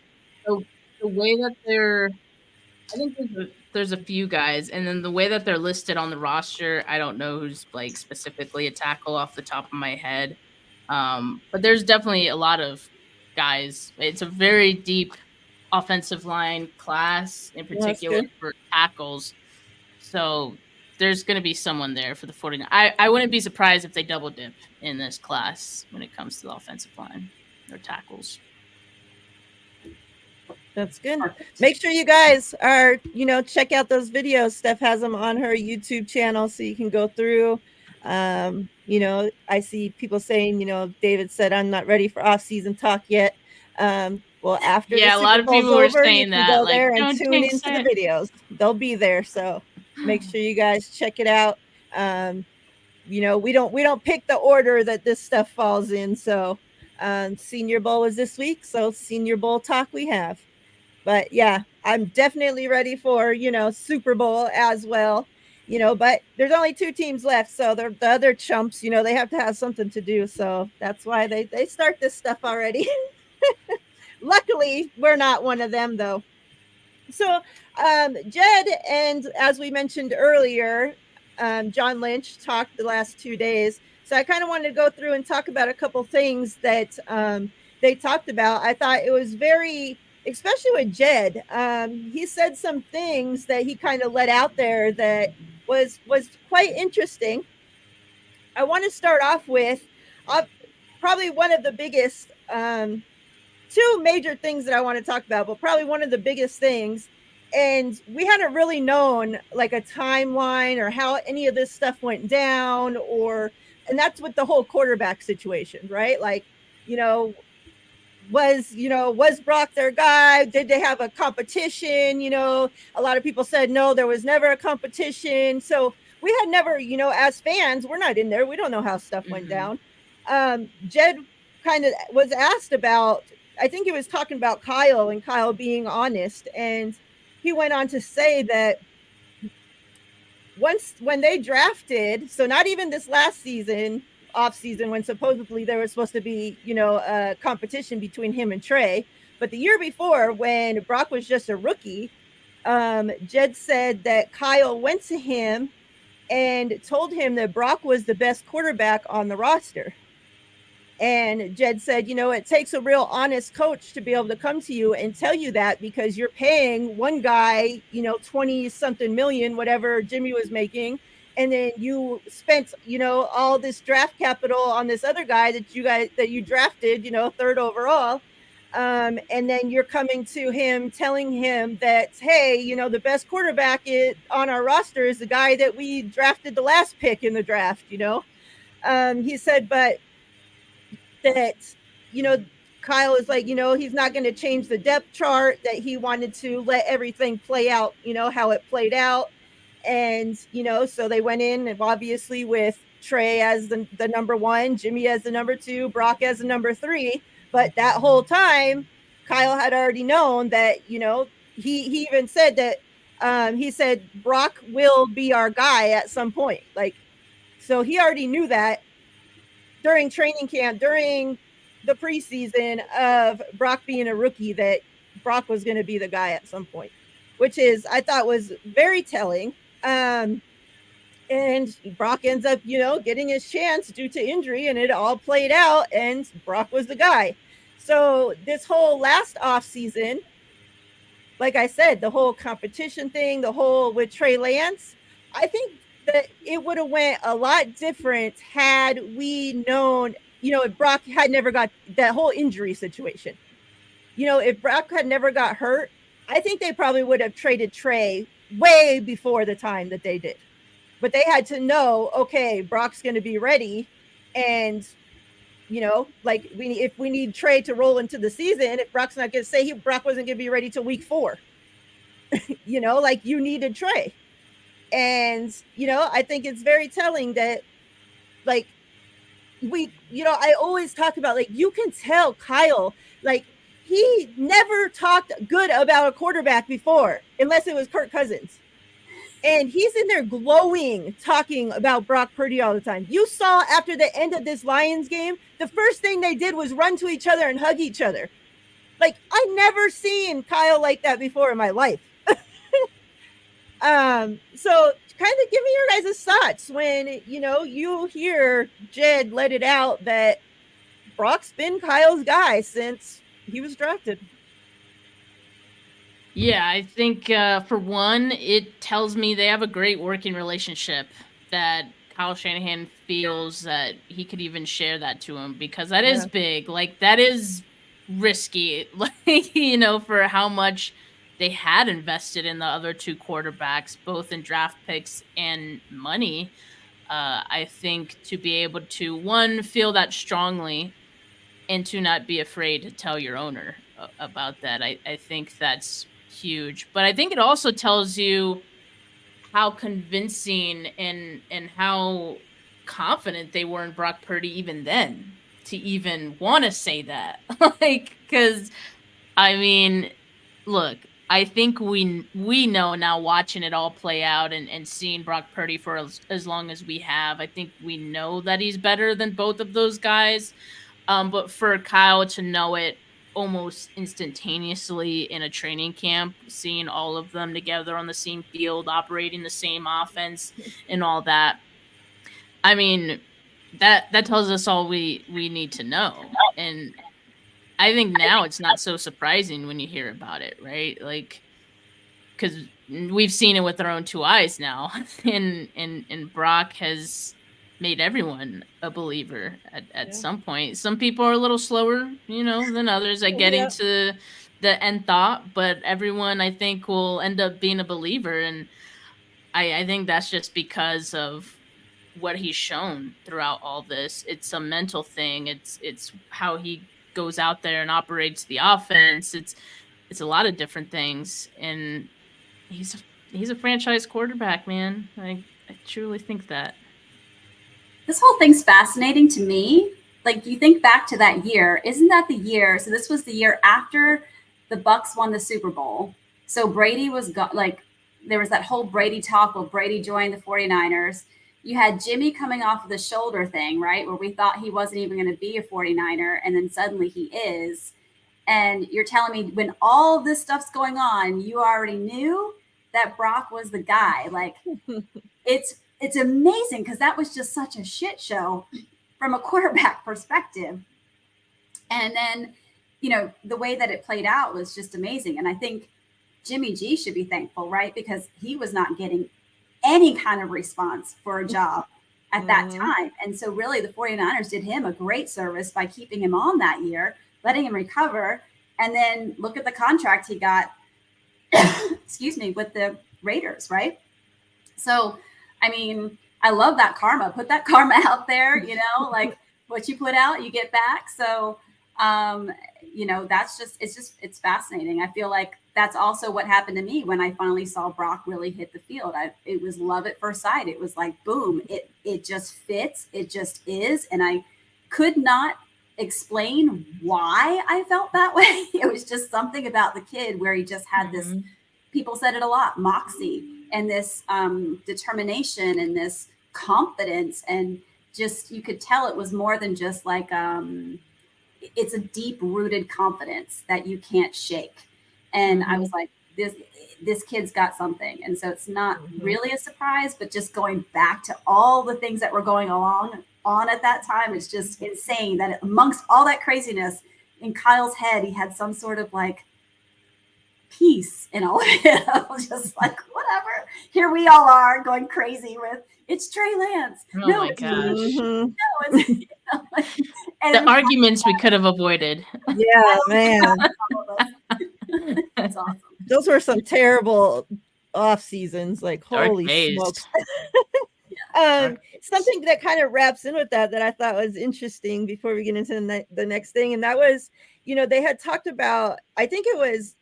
go, the way that they're, I think there's a few guys, and then the way that they're listed on the roster, I don't know who's like specifically a tackle off the top of my head. But there's definitely a lot of guys. It's a very deep offensive line class, in Well, that's particular good. for tackles. So there's going to be someone there for the 49. I wouldn't be surprised if they double dip in this class when it comes to the offensive line or tackles. That's good. Perfect. Make sure you guys are, check out those videos. Steph has them on her YouTube channel, so you can go through. I see people saying, David said, I'm not ready for off-season talk yet. Well, after the Yeah, a lot Super of Bowl's people were over, you saying can that, go like, there and don't tune jinx into the it. videos. They'll be there, so make sure you guys check it out. We don't pick the order that this stuff falls in. So Senior Bowl was this week, so Senior Bowl talk we have. But yeah, I'm definitely ready for, Super Bowl as well. But there's only 2 teams left, so the other chumps, they have to have something to do. So that's why they start this stuff already. Luckily, we're not one of them though. So Jed, and as we mentioned earlier, John Lynch talked the last 2 days. So I kind of wanted to go through and talk about a couple things that they talked about. I thought it was very, especially with Jed, he said some things that he kind of let out there that was quite interesting. I want to start off with probably one of the biggest 2 major things that I want to talk about, but probably one of the biggest things. And we hadn't really known like a timeline or how any of this stuff went down, and that's with the whole quarterback situation, right? Like, was Brock their guy? Did they have a competition? A lot of people said no, there was never a competition. So we had never, as fans, we're not in there. We don't know how stuff went down. Jed kind of was asked about, I think he was talking about Kyle and Kyle being honest. And he went on to say that when they drafted, so not even this last season, off season, when supposedly there was supposed to be, a competition between him and Trey, but the year before when Brock was just a rookie, Jed said that Kyle went to him and told him that Brock was the best quarterback on the roster. And Jed said, it takes a real honest coach to be able to come to you and tell you that, because you're paying one guy, 20 something million, whatever Jimmy was making. And then you spent, all this draft capital on this other guy that you drafted, 3rd overall. And then you're coming to him, telling him that, hey, the best quarterback on our roster is the guy that we drafted the last pick in the draft, he said, but that, Kyle is like, he's not going to change the depth chart, that he wanted to let everything play out, how it played out. And, so they went in, and obviously with Trey as the number 1, Jimmy as the number 2, Brock as the number 3. But that whole time, Kyle had already known that, he even said that he said Brock will be our guy at some point. Like, so he already knew that during training camp, during the preseason of Brock being a rookie, that Brock was going to be the guy at some point, which I thought was very telling. And Brock ends up, getting his chance due to injury, and it all played out, and Brock was the guy. So this whole last offseason, like I said, the whole competition thing, the whole with Trey Lance, I think that it would have went a lot different had we known, if Brock had never got that whole injury situation. If Brock had never got hurt, I think they probably would have traded Trey way before the time that they did. but they had to know, okay, Brock's going to be ready. And, you know, like if we need Trey to roll into the season, if Brock's not going to say Brock wasn't going to be ready till week 4, you know, like you needed Trey. And, you know, I think it's very telling that, like, you know, I always talk about, like, you can tell Kyle, like, he never talked good about a quarterback before, unless it was Kirk Cousins. And he's in there glowing, talking about Brock Purdy all the time. You saw after the end of this Lions game, the first thing they did was run to each other and hug each other. Like, I never seen Kyle like that before in my life. So kind of give me your guys' thoughts when, you know, you hear Jed let it out that Brock's been Kyle's guy since he was drafted. Yeah, I think for one, it tells me they have a great working relationship, that Kyle Shanahan feels that he could even share that to him, because that is big. Like, that is risky, like, you know, for how much they had invested in the other 2 quarterbacks, both in draft picks and money. I think to be able to, one, feel that strongly, and to not be afraid to tell your owner about that, I think that's huge. But I think it also tells you how convincing and how confident they were in Brock Purdy even then, to even want to say that. Like, because, I mean, look, I think we know now, watching it all play out and seeing Brock Purdy for as long as we have, I think we know that he's better than both of those guys. But for Kyle to know it almost instantaneously in a training camp, seeing all of them together on the same field, operating the same offense and all that, I mean, that tells us all we need to know. And I think now it's not so surprising when you hear about it, right? Like, because we've seen it with our own 2 eyes now, and Brock has made everyone a believer at some point. Some people are a little slower, you know, than others at getting to the end thought, but everyone, I think, will end up being a believer. And I think that's just because of what he's shown throughout all this. It's a mental thing. It's how he goes out there and operates the offense. It's a lot of different things, and he's a franchise quarterback, man. I truly think that. This whole thing's fascinating to me. Like, you think back to that year, isn't that the year? So this was the year after the Bucks won the Super Bowl. So Brady was there was that whole Brady talk while Brady joined the 49ers. You had Jimmy coming off of the shoulder thing, right? Where we thought he wasn't even going to be a 49er. And then suddenly he is. And you're telling me when all this stuff's going on, you already knew that Brock was the guy. Like, it's amazing, because that was just such a shit show from a quarterback perspective. And then, you know, the way that it played out was just amazing. And I think Jimmy G should be thankful, right? Because he was not getting any kind of response for a job at that time. And so really the 49ers did him a great service by keeping him on that year, letting him recover. And then look at the contract he got, excuse me, with the Raiders, right? So, I mean, I love that karma. Put that karma out there, you know, like what you put out, you get back. So, you know, it's fascinating. I feel like that's also what happened to me when I finally saw Brock really hit the field. It was love at first sight. It was like, boom, it just fits. It just is. And I could not explain why I felt that way. It was just something about the kid where he just had this, people said it a lot, moxie, and this determination and this confidence. And just, you could tell it was more than just like, it's a deep rooted confidence that you can't shake. And I was like, this kid's got something. And so it's not really a surprise, but just going back to all the things that were going on at that time, it's just insane that amongst all that craziness in Kyle's head, he had some sort of like peace in all of it. I was just like, whatever. Here we all are going crazy with, it's Trey Lance. Oh no, my gosh. No, it's, you know, like, the arguments we could have avoided. Yeah, man. That's awesome. Those were some terrible off seasons. Like, holy smokes. Something that kind of wraps in with that I thought was interesting before we get into the next thing, and that was, they had talked about, I think it was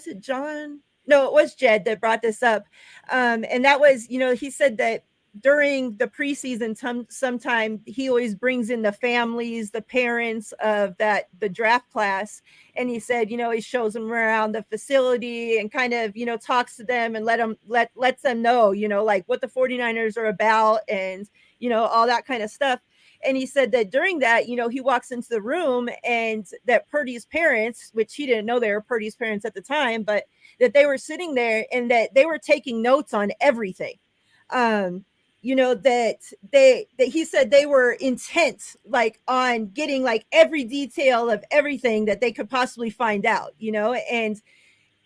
it John? No, it was Jed that brought this up, and that was, he said that during the preseason, sometime he always brings in the families, the parents of the draft class. And he said, he shows them around the facility and kind of, talks to them and lets them know, like what the 49ers are about and, all that kind of stuff. And he said that during that, he walks into the room and that Purdy's parents, which he didn't know they were Purdy's parents at the time, but that they were sitting there and that they were taking notes on everything. That he said they were intent, like on getting like every detail of everything that they could possibly find out, and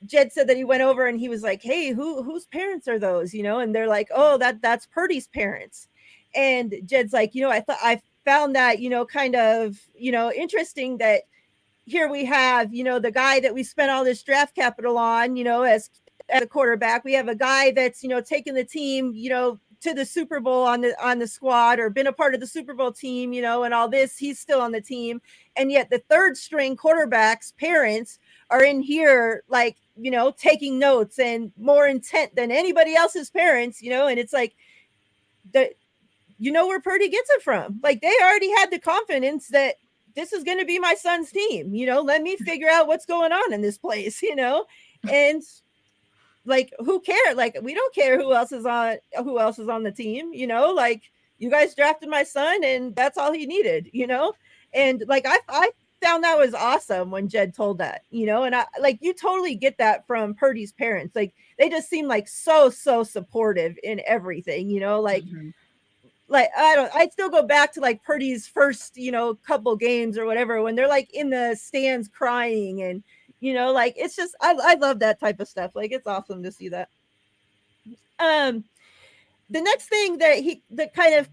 Jed said that he went over and he was like, hey, whose parents are those, and they're like, oh, that's Purdy's parents. And Jed's like, I found that, kind of, interesting that here we have, the guy that we spent all this draft capital on, as a quarterback. We have a guy that's, taking the team, to the Super Bowl on the squad or been a part of the Super Bowl team, and all this. He's still on the team. And yet the third string quarterback's parents are in here, like, taking notes and more intent than anybody else's parents, and it's like where Purdy gets it from. Like, they already had the confidence that this is going to be my son's team, let me figure out what's going on in this place, and like, who cares? Like, we don't care who else is on the team, like, you guys drafted my son and that's all he needed, and like, I found that was awesome when Jed told that, and I like, you totally get that from Purdy's parents. Like, they just seem like so supportive in everything, like, like, I'd still go back to like Purdy's first, couple games or whatever, when they're like in the stands crying and, like, it's just, I love that type of stuff. Like, it's awesome to see that. The next thing that kind of,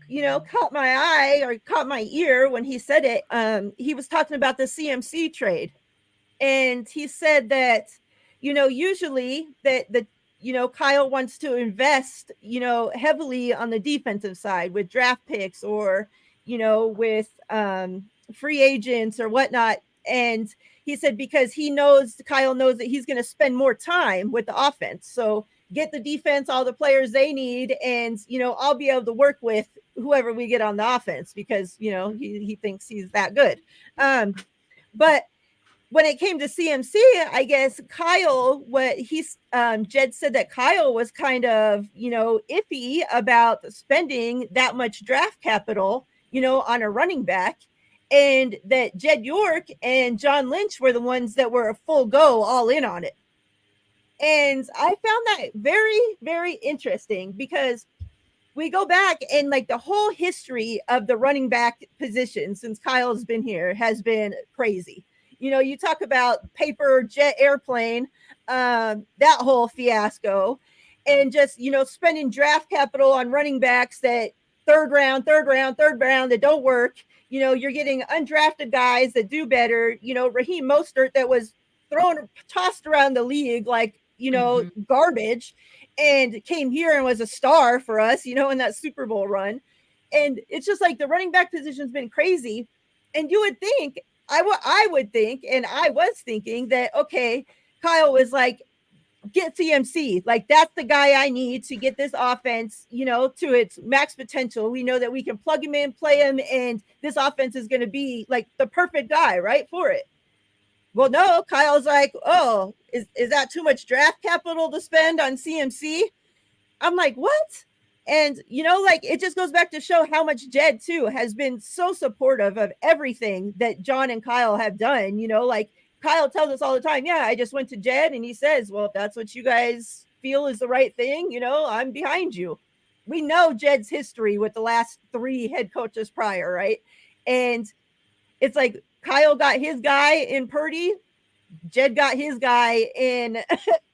caught my eye or caught my ear when he said it, he was talking about the CMC trade. And he said that, usually that Kyle wants to invest, heavily on the defensive side with draft picks or, with free agents or whatnot. And he said, because Kyle knows that he's going to spend more time with the offense. So get the defense, all the players they need. And, I'll be able to work with whoever we get on the offense because, he thinks he's that good. But when it came to CMC, I guess Kyle, Jed said that Kyle was kind of, iffy about spending that much draft capital, on a running back. And that Jed York and John Lynch were the ones that were a full go all in on it. And I found that very, very interesting because we go back and like the whole history of the running back position since Kyle's been here has been crazy. You talk about paper jet airplane, that whole fiasco, and just, spending draft capital on running backs that third round that don't work. You're getting undrafted guys that do better. Raheem Mostert that was tossed around the league like, garbage, and came here and was a star for us, in that Super Bowl run. And it's just like the running back position's been crazy. And you would think, I would think, and I was thinking that, okay, Kyle was like, get CMC. Like, that's the guy I need to get this offense, to its max potential. We know that we can plug him in, play him, and this offense is going to be like the perfect guy, right, for it. Well, no, Kyle's like, oh, is that too much draft capital to spend on CMC? I'm like, what? And, like, it just goes back to show how much Jed, too, has been so supportive of everything that John and Kyle have done. Like, Kyle tells us all the time, yeah, I just went to Jed and he says, well, if that's what you guys feel is the right thing, I'm behind you. We know Jed's history with the last 3 head coaches prior, right? And it's like Kyle got his guy in Purdy. Jed got his guy in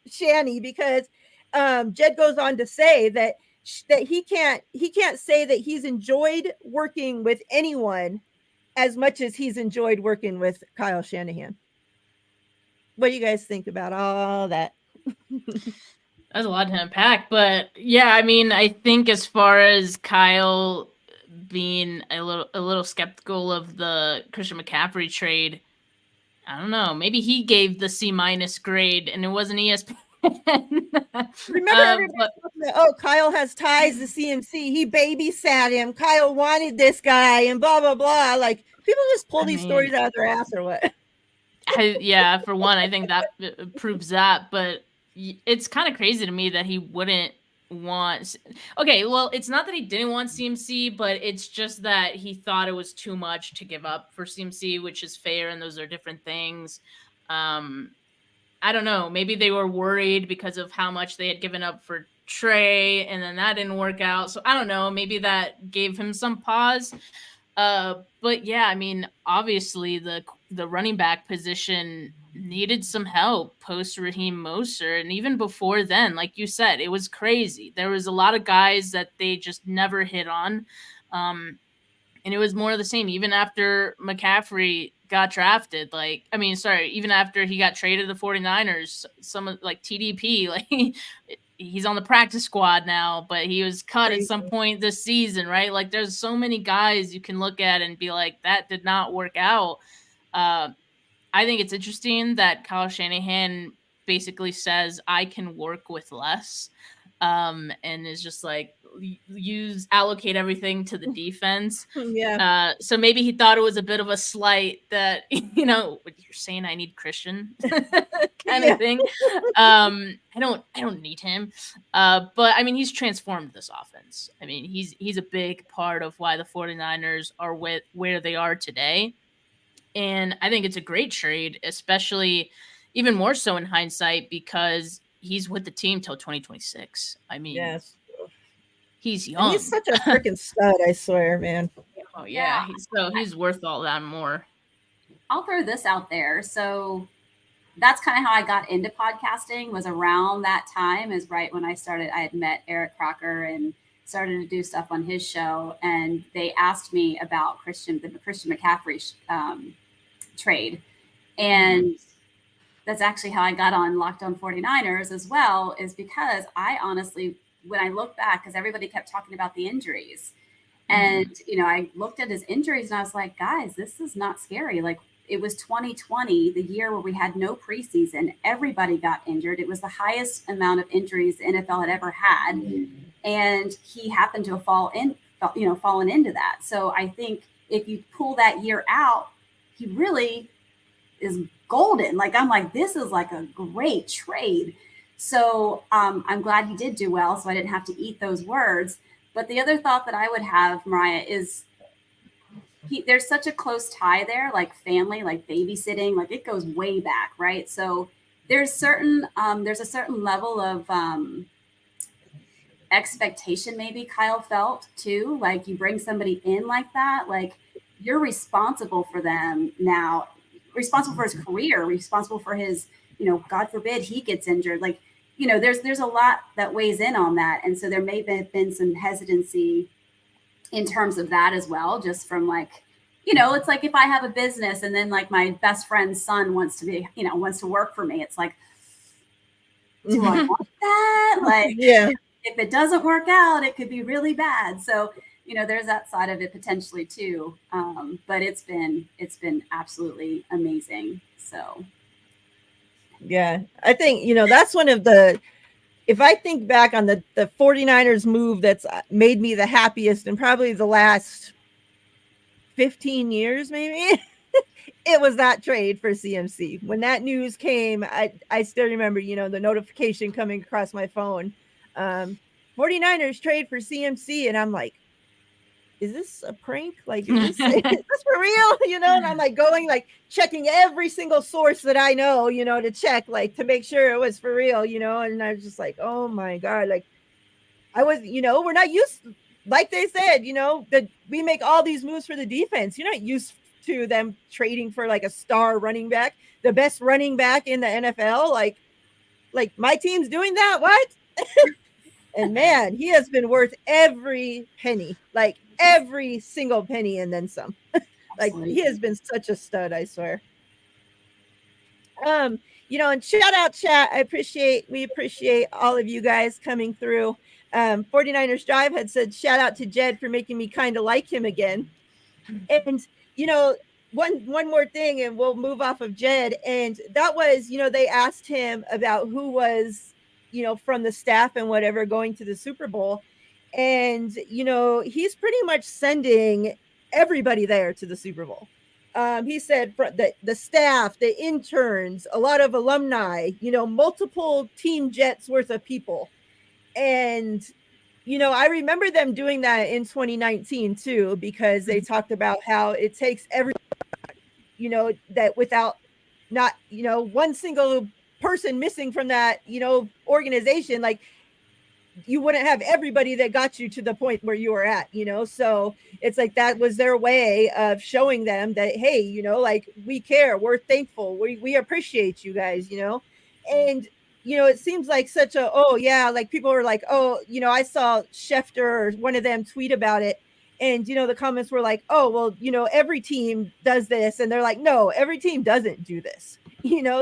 Shanny because Jed goes on to say that he can't say that he's enjoyed working with anyone as much as he's enjoyed working with Kyle Shanahan. What do you guys think about all that? That's a lot to unpack, but yeah, I mean, I think as far as Kyle being a little skeptical of the Christian McCaffrey trade, I don't know. Maybe he gave the C- grade, and it wasn't ESPN. Remember everybody But talking about, oh, Kyle has ties to CMC. He babysat him. Kyle wanted this guy and blah, blah, blah. Like, people just pull these stories out of their ass or what? yeah, for one, I think that proves that. But it's kind of crazy to me that he wouldn't want. Okay, well, it's not that he didn't want CMC, but it's just that he thought it was too much to give up for CMC, which is fair, and those are different things. I don't know. Maybe they were worried because of how much they had given up for Trey, and then that didn't work out. So I don't know. Maybe that gave him some pause. But yeah, I mean, obviously the running back position needed some help post Raheem Mostert, and even before then, like you said, it was crazy. There was a lot of guys that they just never hit on. And it was more of the same. Even after McCaffrey got drafted, even after he got traded to the 49ers, some of like TDP, like he's on the practice squad now, but he was cut at some point this season, right? Like there's so many guys you can look at and be like, that did not work out. I think it's interesting that Kyle Shanahan basically says, I can work with less. And is just like allocate everything to the defense. Yeah. So maybe he thought it was a bit of a slight that, you're saying I need Christian kind of thing. I don't need him. But I mean, he's transformed this offense. I mean, he's a big part of why the 49ers are where they are today. And I think it's a great trade, especially even more so in hindsight, because he's with the team till 2026. I mean, yes, he's young. And he's such a freaking stud, I swear, man. Oh yeah, he's worth all that and more. I'll throw this out there. So that's kind of how I got into podcasting, was around that time, is right when I started. I had met Eric Crocker and started to do stuff on his show, and they asked me about the Christian McCaffrey trade. And that's actually how I got on Locked On 49ers as well, is because I honestly, when I look back, because everybody kept talking about the injuries, and I looked at his injuries and I was like, guys, this is not scary. Like, it was 2020, the year where we had no preseason. Everybody got injured. It was the highest amount of injuries the NFL had ever had. And he happened to have fallen into that. So I think if you pull that year out, he really is golden. Like, I'm like, this is like a great trade. So I'm glad he did do well, so I didn't have to eat those words. But the other thought that I would have, Miriah, is there's such a close tie there, like family, like babysitting, like it goes way back, right? So there's a certain level of expectation maybe Kyle felt too. Like, you bring somebody in like that, like you're responsible for them now, responsible for his career, responsible for his, God forbid he gets injured. Like, there's a lot that weighs in on that. And so there may have been some hesitancy in terms of that as well, just from like, it's like if I have a business and then like my best friend's son wants to work for me, it's like, do I want that? Like, if it doesn't work out, it could be really bad. So, there's that side of it potentially too. But it's been absolutely amazing. So. Yeah, I think, that's one of the, if I think back on the 49ers move that's made me the happiest in probably the last 15 years, maybe, it was that trade for CMC. When that news came, I still remember, the notification coming across my phone. 49ers trade for CMC. And I'm like, is this a prank? Like, is this for real? And I'm like going, like checking every single source that I know, to check, like to make sure it was for real, and I was just like, oh my God. Like, I was, we're not used, like they said, that we make all these moves for the defense. You're not used to them trading for like a star running back, the best running back in the NFL. Like my team's doing that. What? And man, he has been worth every penny, like every single penny and then some. Like, he has been such a stud, I swear. and shout out chat. We appreciate all of you guys coming through. 49ers Drive had said, shout out to Jed for making me kind of like him again. And, one more thing, and we'll move off of Jed. And that was, they asked him about who was, from the staff and whatever going to the Super Bowl. And, he's pretty much sending everybody there to the Super Bowl. He said the staff, the interns, a lot of alumni, multiple team jets worth of people. And, I remember them doing that in 2019 too, because they talked about how it takes everyone, that without not, one single person missing from that, organization, like you wouldn't have everybody that got you to the point where you were at, so it's like that was their way of showing them that, hey, like we care, we're thankful, we appreciate you guys, and it seems like such a, oh yeah, like people were like, oh, I saw Schefter or one of them tweet about it, and the comments were like, oh well, every team does this, and they're like, no, every team doesn't do this.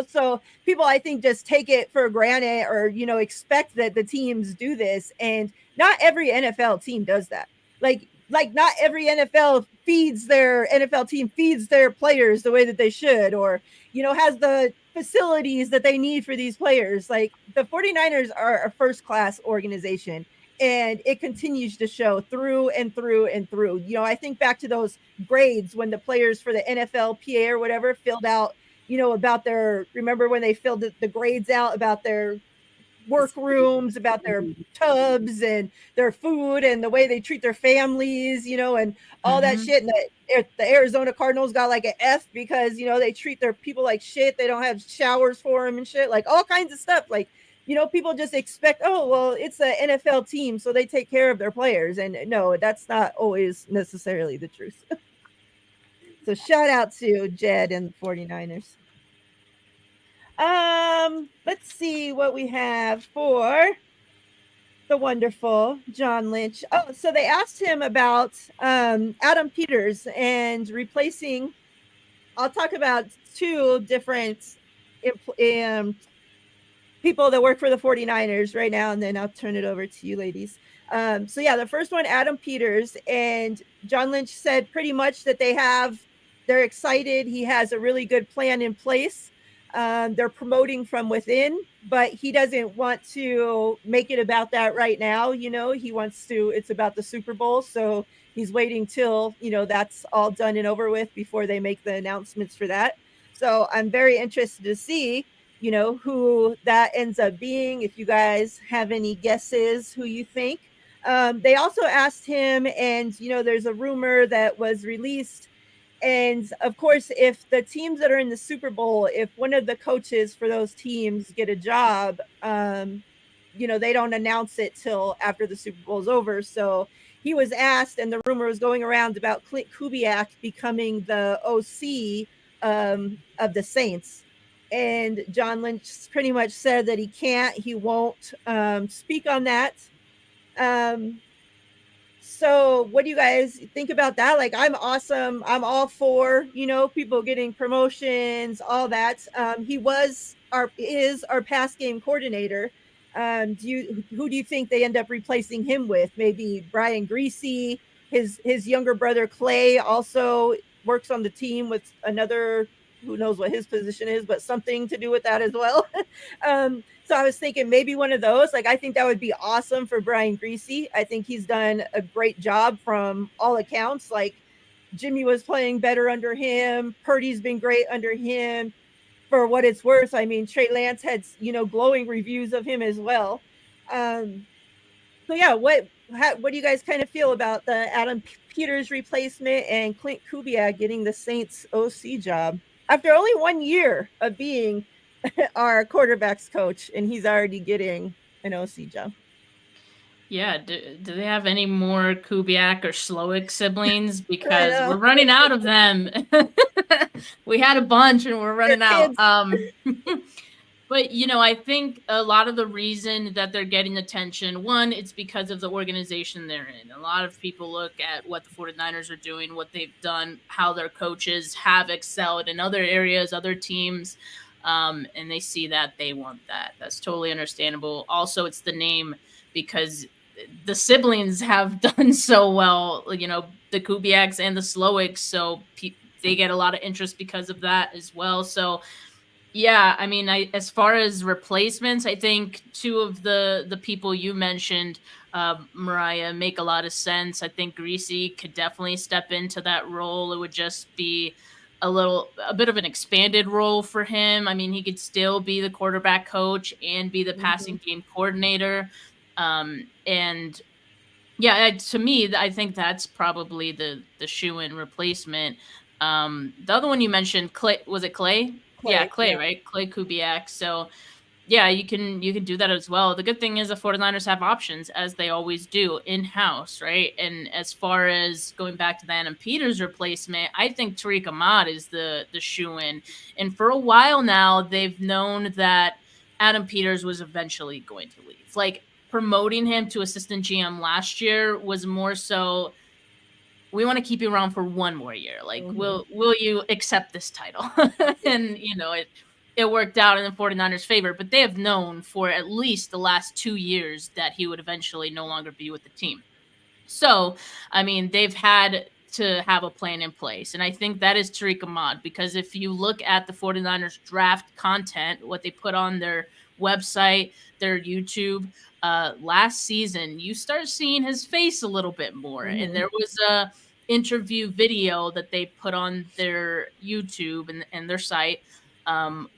So people, I think, just take it for granted or, expect that the teams do this. And not every NFL team does that. Like not every NFL team feeds their players the way that they should, or, has the facilities that they need for these players. Like the 49ers are a first-class organization, and it continues to show through and through and through. I think back to those grades when the players for the NFLPA or whatever filled out, about remember when they filled the grades out about their workrooms, about their tubs and their food and the way they treat their families, and all that shit. And the Arizona Cardinals got like an F because, they treat their people like shit. They don't have showers for them and shit, like all kinds of stuff. Like, people just expect, oh, well, it's an NFL team, so they take care of their players. And no, that's not always necessarily the truth. So shout out to Jed and the 49ers. Let's see what we have for the wonderful John Lynch. Oh, so they asked him about Adam Peters and replacing. I'll talk about two different people that work for the 49ers right now, and then I'll turn it over to you ladies. So yeah, the first one, Adam Peters, and John Lynch said pretty much that they're excited. He has a really good plan in place. They're promoting from within, but he doesn't want to make it about that right now. He wants to, it's about the Super Bowl. So he's waiting till, that's all done and over with before they make the announcements for that. So I'm very interested to see, who that ends up being. If you guys have any guesses who you think. They also asked him, and, there's a rumor that was released. And of course, if the teams that are in the Super Bowl, if one of the coaches for those teams get a job, they don't announce it till after the Super Bowl is over. So he was asked, and the rumor was going around about Clint Kubiak becoming the OC of the Saints. And John Lynch pretty much said that he won't speak on that. So what do you guys think about that? Like, I'm awesome. I'm all for, people getting promotions, all that. He is our pass game coordinator. Who do you think they end up replacing him with? Maybe Brian Greasy. His younger brother Clay also works on the team with another, who knows what his position is, but something to do with that as well. So I was thinking maybe one of those. Like, I think that would be awesome for Brian Greasy. I think he's done a great job from all accounts. Like, Jimmy was playing better under him. Purdy's been great under him. For what it's worth, I mean, Trey Lance had, glowing reviews of him as well. So yeah, what do you guys kind of feel about the Adam Peters replacement and Clint Kubiak getting the Saints OC job after only 1 year of being our quarterback's coach, and he's already getting an OC job? Yeah, do they have any more Kubiak or Slowick siblings? Because we're running out of them. We had a bunch and we're running out. But, I think a lot of the reason that they're getting attention, one, it's because of the organization they're in. A lot of people look at what the 49ers are doing, what they've done, how their coaches have excelled in other areas, other teams. and they see that, they want that. That's totally understandable. Also, it's the name because the siblings have done so well, you know, the Kubiaks and the Slowicks, so they get a lot of interest because of that as well. So yeah, I mean, as far as replacements, I think two of the people you mentioned, Miriah, make a lot of sense. I think Greasy could definitely step into that role. It would just be a bit of an expanded role for him. I mean, he could still be the quarterback coach and be the passing game coordinator. And yeah, to me, I think that's probably the shoe-in replacement. The other one you mentioned, Clay, was it Clay? Yeah, Clay, Yeah. right? Clay Kubiak. So yeah, you can do that as well. The good thing is the 49ers have options, as they always do, in-house, right? And as far as going back to the Adam Peters replacement, I think Tariq Ahmad is the shoe-in. And for a while now, they've known that Adam Peters was eventually going to leave. Like, promoting him to assistant GM last year was more so, we want to keep you around for one more year. Like, will you accept this title? And you know, it worked out in the 49ers' favor, but they have known for at least the last 2 years that he would eventually no longer be with the team. So, I mean, they've had to have a plan in place. And I think that is Tariq Ahmad, because if you look at the 49ers draft content, what they put on their website, their YouTube, last season, you start seeing his face a little bit more. And there was a interview video that they put on their YouTube and their site,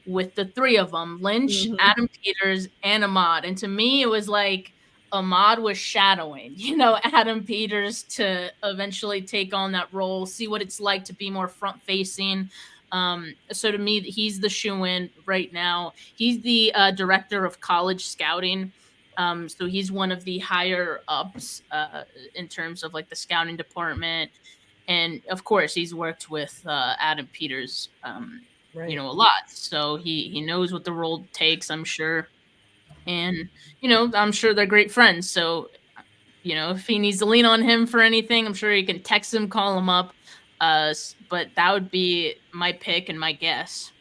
with the three of them, Lynch, Adam Peters, and Ahmad. And to me, it was like Ahmad was shadowing, you know, Adam Peters to eventually take on that role, see what it's like to be more front facing. So to me, he's the shoe-in right now. He's the director of college scouting. So he's one of the higher ups in terms of like the scouting department. And of course, he's worked with Adam Peters, you know, a lot. So he knows what the role takes, I'm sure. And, you know, I'm sure they're great friends. So, you know, if he needs to lean on him for anything, I'm sure he can text him, call him up. But that would be my pick and my guess.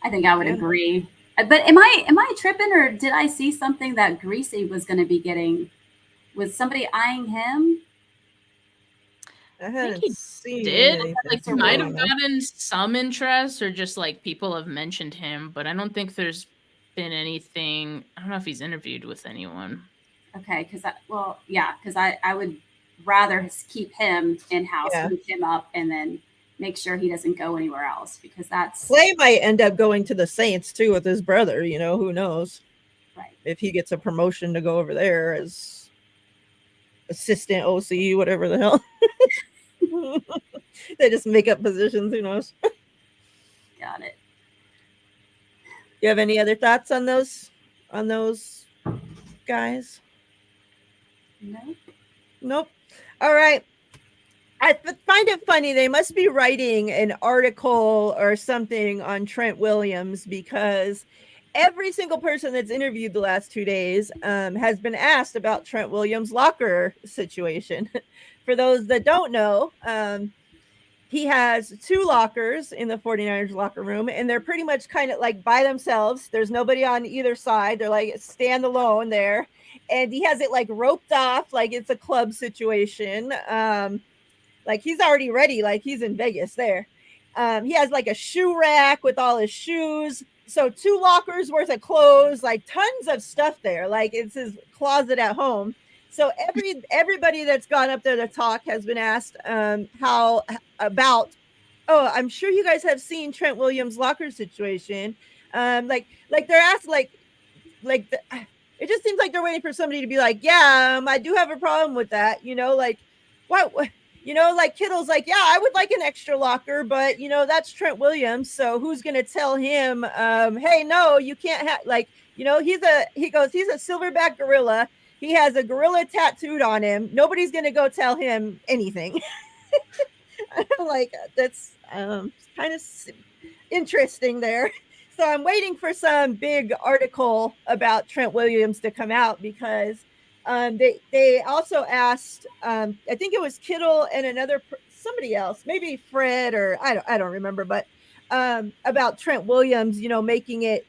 I think I would agree. But am I tripping, or did I see something that Greasy was going to be getting? Was somebody eyeing him? I hadn't seen did. anything. Like, he might have gotten some interest, or just like people have mentioned him, but I don't think there's been anything. I don't know if he's interviewed with anyone. Okay, because I would rather keep him in house, move him up, and then make sure he doesn't go anywhere else, because that's Clay might end up going to the Saints too with his brother. You know, who knows? Right. If he gets a promotion to go over there as assistant OC, whatever the hell. They just make up positions. Who knows? Got it. You have any other thoughts on those guys? Nope. All right. I find it funny. They must be writing an article or something on Trent Williams, because every single person that's interviewed the last 2 days has been asked about Trent Williams' locker situation. For those that don't know, he has 2 lockers in the 49ers locker room, and they're pretty much kind of like by themselves. There's nobody on either side. They're like standalone there. And he has it like roped off, like it's a club situation. Like he's already ready, like he's in Vegas there. He has like a shoe rack with all his shoes. So 2 lockers worth of clothes, like tons of stuff there. Like it's his closet at home. So everybody that's gone up there to talk has been asked how about, oh, I'm sure you guys have seen Trent Williams' locker situation. Like they're asked it just seems like they're waiting for somebody to be like, yeah, I do have a problem with that. You know, like what, you know, like Kittle's like, yeah, I would like an extra locker, but you know, that's Trent Williams. So who's going to tell him, hey, no, you can't have, like, you know, he's a silverback gorilla. He has a gorilla tattooed on him. Nobody's going to go tell him anything. Like that's kind of interesting there. So I'm waiting for some big article about Trent Williams to come out, because they also asked, I think it was Kittle and somebody else, maybe Fred, or I don't remember, but about Trent Williams, you know, making it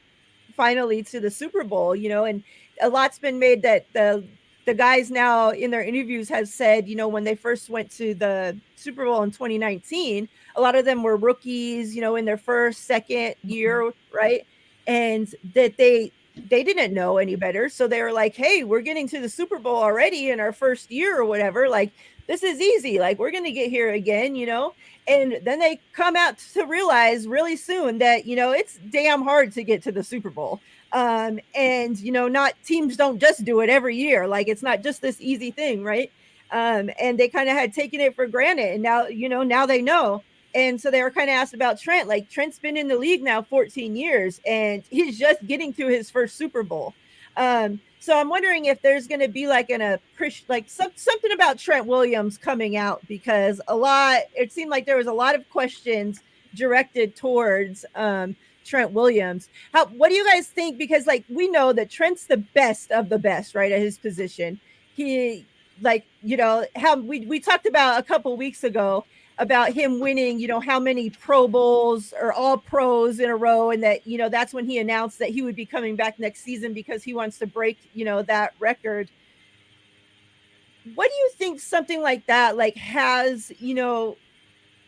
finally to the Super Bowl, you know, and a lot's been made that the guys now in their interviews have said, you know, when they first went to the Super Bowl in 2019, a lot of them were rookies, you know, in their first, second year, right? And that they didn't know any better. So they were like, hey, we're getting to the Super Bowl already in our first year or whatever. Like, this is easy. Like, we're going to get here again, you know? And then they come out to realize really soon that, you know, it's damn hard to get to the Super Bowl. And, you know, not teams don't just do it every year. Like, it's not just this easy thing, right? And they kind of had taken it for granted. And now, you know, now they know. And so they were kind of asked about Trent. Like, Trent's been in the league now 14 years, and he's just getting to his first Super Bowl. So I'm wondering if there's going to be like something about Trent Williams coming out, because it seemed like there was a lot of questions directed towards Trent Williams. What do you guys think? Because like, we know that Trent's the best of the best, right, at his position. He, like, you know, how we talked about a couple weeks ago about him winning, you know, how many Pro Bowls or all pros in a row. And that, you know, that's when he announced that he would be coming back next season because he wants to break, you know, that record. What do you think something like that, like, has, you know,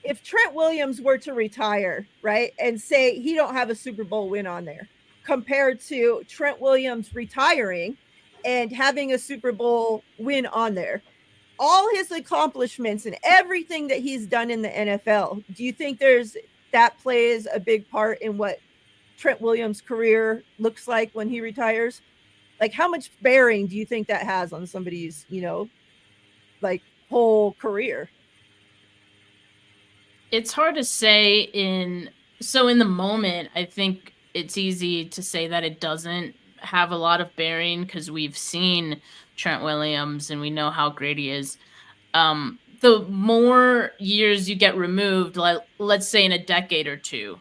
if Trent Williams were to retire, right, and say he don't have a Super Bowl win on there, compared to Trent Williams retiring and having a Super Bowl win on there, all his accomplishments and everything that he's done in the NFL, do you think that plays a big part in what Trent Williams' career looks like when he retires? Like, how much bearing do you think that has on somebody's, you know, like, whole career? It's hard to say in the moment. I think it's easy to say that it doesn't have a lot of bearing because we've seen Trent Williams and we know how great he is. The more years you get removed, like let's say in a decade or two,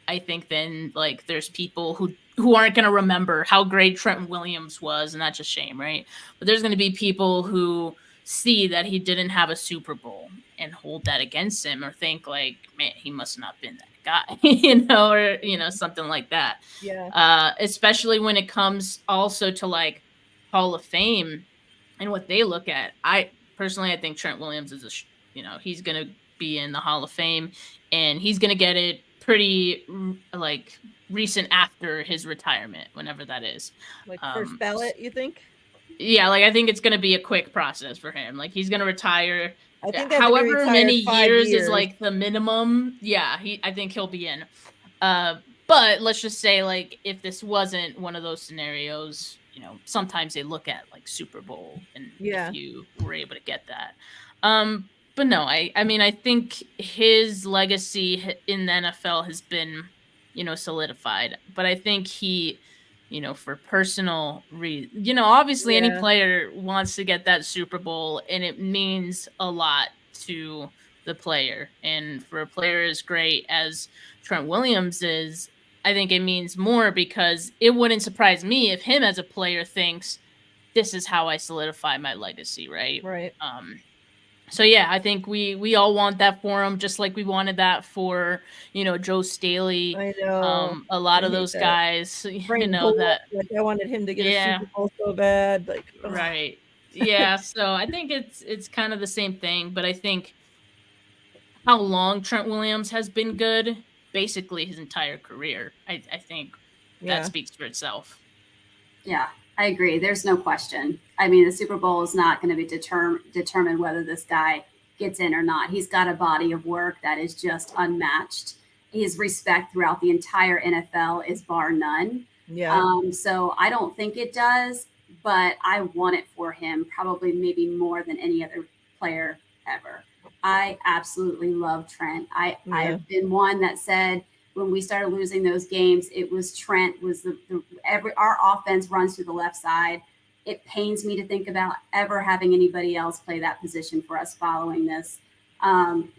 I think then like there's people who aren't going to remember how great Trent Williams was, and that's a shame, right? But there's going to be people who see that he didn't have a Super Bowl and hold that against him, or think like, man, he must not have been that guy, you know, or, you know, something like that. Yeah. Especially when it comes also to like Hall of Fame and what they look at. I think Trent Williams is he's going to be in the Hall of Fame, and he's going to get it pretty like recent after his retirement, whenever that is. Like, first ballot, you think? Yeah, like I think it's going to be a quick process for him. Like, he's going to retire. I think however many years is like the minimum. Yeah, I think he'll be in. But let's just say, like, if this wasn't one of those scenarios, you know, sometimes they look at like Super Bowl, and if you were able to get that. But no, I mean, I think his legacy in the NFL has been, you know, solidified. But I think he, you know, for personal reasons, you know, obviously any player wants to get that Super Bowl, and it means a lot to the player. And for a player as great as Trent Williams is, I think it means more, because it wouldn't surprise me if him as a player thinks, this is how I solidify my legacy, right? Right. So yeah, I think we all want that for him, just like we wanted that for, you know, Joe Staley. I know. A lot of those guys, you know, that like, I wanted him to get a Super Bowl so bad, like, right. Yeah, so I think it's kind of the same thing, but I think how long Trent Williams has been good, basically his entire career, I think that speaks for itself. Yeah, I agree. There's no question. I mean, the Super Bowl is not going to be determine whether this guy gets in or not. He's got a body of work that is just unmatched. His respect throughout the entire NFL is bar none. Yeah. So I don't think it does, but I want it for him, probably maybe more than any other player ever. I absolutely love Trent. I have been one that said, when we started losing those games, it was Trent was our offense runs to the left side. It pains me to think about ever having anybody else play that position for us following this.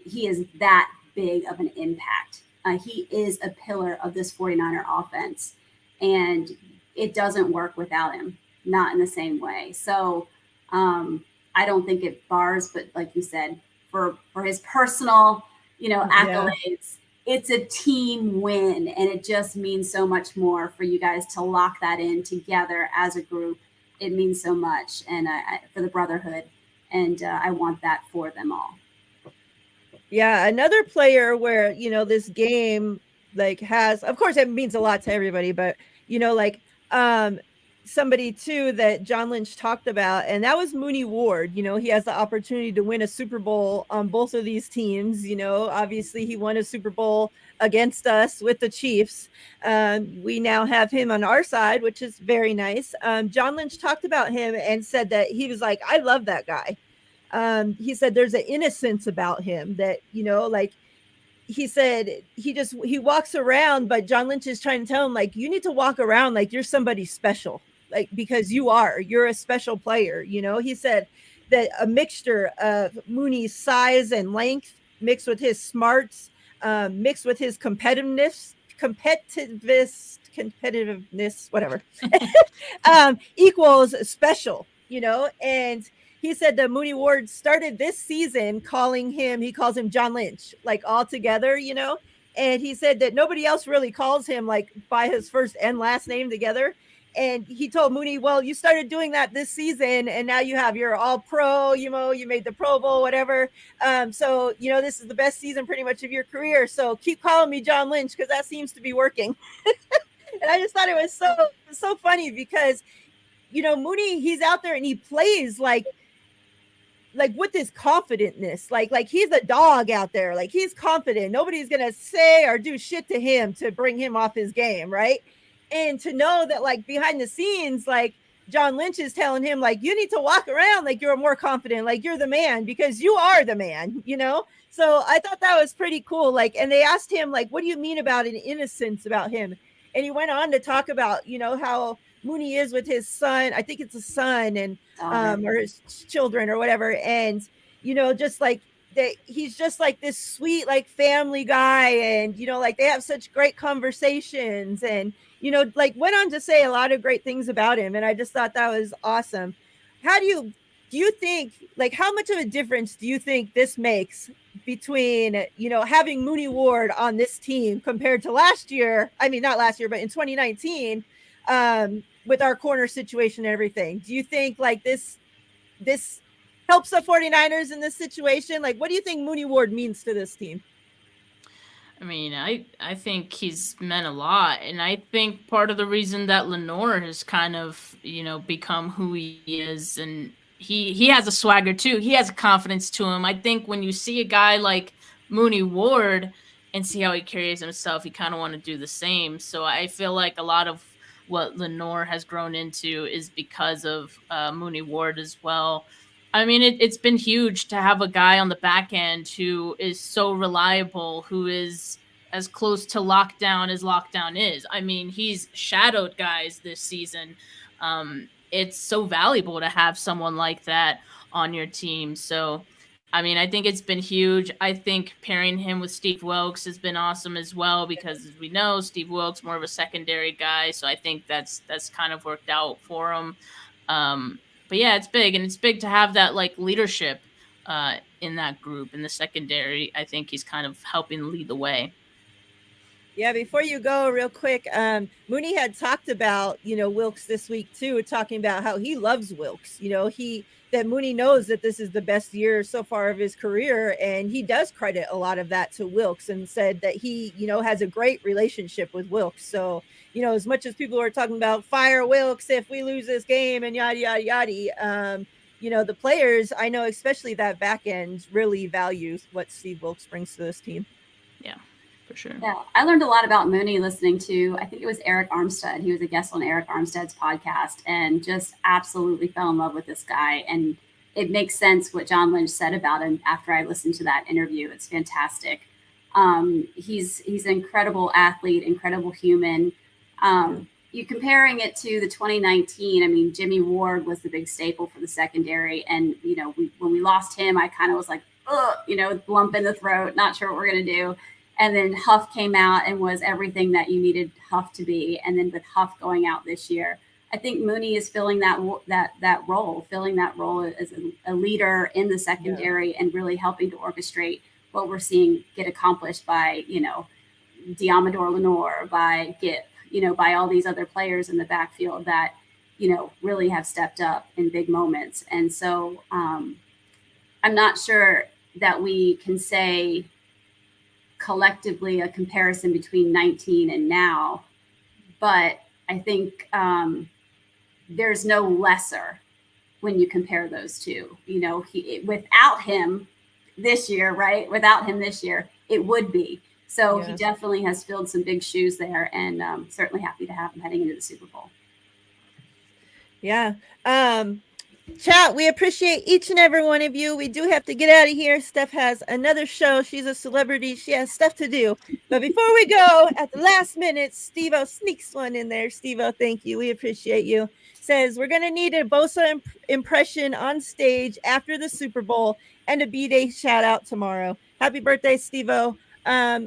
He is that big of an impact. He is a pillar of this 49er offense, and it doesn't work without him, not in the same way. So I don't think it bars, but like you said, for his personal, you know, accolades, it's a team win, and it just means so much more for you guys to lock that in together as a group. It means so much, and for the brotherhood, and I want that for them all. Yeah, another player where, you know, this game like has, of course it means a lot to everybody, but you know, like somebody too that John Lynch talked about, and that was Mooney Ward. You know, he has the opportunity to win a Super Bowl on both of these teams. You know, obviously he won a Super Bowl against us with the Chiefs. We now have him on our side, which is very nice. John Lynch talked about him and said that he was like, I love that guy. He said there's an innocence about him that, you know, like he said he walks around, but John Lynch is trying to tell him, like, you need to walk around like you're somebody special, like, because you're a special player. You know, he said that a mixture of Mooney's size and length mixed with his smarts, mixed with his competitiveness, whatever, equals special, you know. And he said that Mooney Ward started this season he calls him John Lynch, like all together, you know. And he said that nobody else really calls him like by his first and last name together. And he told Mooney, well, you started doing that this season, and now you're all pro, you know, you made the Pro Bowl, whatever. So, you know, this is the best season pretty much of your career. So keep calling me John Lynch, because that seems to be working. And I just thought it was so funny because, you know, Mooney, he's out there and he plays like with this confidentness, like he's a dog out there, like he's confident. Nobody's gonna say or do shit to him to bring him off his game, right? And to know that, like, behind the scenes, like John Lynch is telling him, like, you need to walk around like you're more confident, like you're the man, because you are the man, you know. So I thought that was pretty cool. Like, and they asked him, like, what do you mean about an innocence about him? And he went on to talk about, you know, how Mooney is with his son. I think it's a son, and or his children or whatever. And, you know, just like he's just like this sweet, like, family guy. And, you know, like they have such great conversations, and, you know, like went on to say a lot of great things about him. And I just thought that was awesome. How do you think, like, how much of a difference do you think this makes between, you know, having Mooney Ward on this team compared to last year? I mean, not last year, but in 2019, with our corner situation and everything. Do you think like this helps the 49ers in this situation? Like, what do you think Mooney Ward means to this team? I mean, I think he's meant a lot. And I think part of the reason that Lenore has kind of, you know, become who he is, and he has a swagger too. He has a confidence to him. I think when you see a guy like Mooney Ward and see how he carries himself, you kind of want to do the same. So I feel like a lot of what Lenore has grown into is because of Mooney Ward as well. I mean, it's been huge to have a guy on the back end who is so reliable, who is as close to lockdown as lockdown is. I mean, he's shadowed guys this season. It's so valuable to have someone like that on your team. So, I mean, I think it's been huge. I think pairing him with Steve Wilkes has been awesome as well, because as we know, Steve Wilkes more of a secondary guy. So I think that's kind of worked out for him. But yeah, it's big, and it's big to have that like leadership in that group in the secondary. I think he's kind of helping lead the way. Yeah, before you go, real quick, Mooney had talked about, you know, Wilkes this week too, talking about how he loves Wilkes. You know, that Mooney knows that this is the best year so far of his career, and he does credit a lot of that to Wilkes, and said that he, you know, has a great relationship with Wilkes. So, you know, as much as people are talking about fire Wilkes if we lose this game and yada yada yada, you know, the players, I know especially that back end, really values what Steve Wilkes brings to this team. Yeah, for sure. Yeah, I learned a lot about Mooney listening to, I think it was Eric Armstead. He was a guest on Eric Armstead's podcast, and just absolutely fell in love with this guy. And it makes sense what John Lynch said about him after I listened to that interview. It's fantastic. He's an incredible athlete, incredible human. You comparing it to the 2019, I mean, Jimmy Ward was the big staple for the secondary. And, you know, when we lost him, I kind of was like, ugh, you know, lump in the throat, not sure what we're going to do. And then Huff came out and was everything that you needed Huff to be. And then with Huff going out this year, I think Mooney is filling that role as a leader in the secondary, and really helping to orchestrate what we're seeing get accomplished by, you know, Diamador Lenore, by Gip, you know, by all these other players in the backfield that, you know, really have stepped up in big moments. And so I'm not sure that we can say collectively a comparison between 19 and now, but I think there's no lesser when you compare those two. You know, without him this year, right? Without him this year, it would be. So he definitely has filled some big shoes there, and certainly happy to have him heading into the Super Bowl. Yeah. Chat, we appreciate each and every one of you. We do have to get out of here. Steph has another show. She's a celebrity. She has stuff to do. But before we go, at the last minute, Steve-O sneaks one in there. Steve-O, thank you. We appreciate you. Says, we're going to need a Bosa impression on stage after the Super Bowl and a B-Day shout out tomorrow. Happy birthday, Steve-O.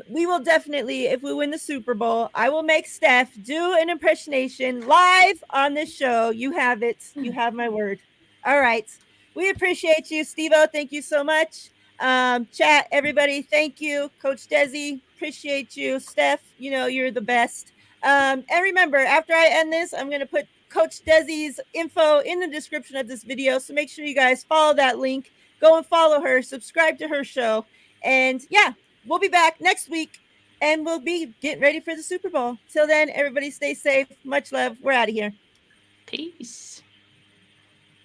We will definitely, if we win the Super Bowl, I will make Steph do an impersonation live on this show. You have it. You have my word. All right. We appreciate you, Steve-O. Thank you so much. Chat, everybody, thank you. Coach Dezi, appreciate you. Steph, you know, you're the best. And remember, after I end this, I'm going to put Coach Dezi's info in the description of this video. So make sure you guys follow that link. Go and follow her. Subscribe to her show. And yeah, we'll be back next week. And we'll be getting ready for the Super Bowl. Till then, everybody stay safe. Much love. We're out of here. Peace.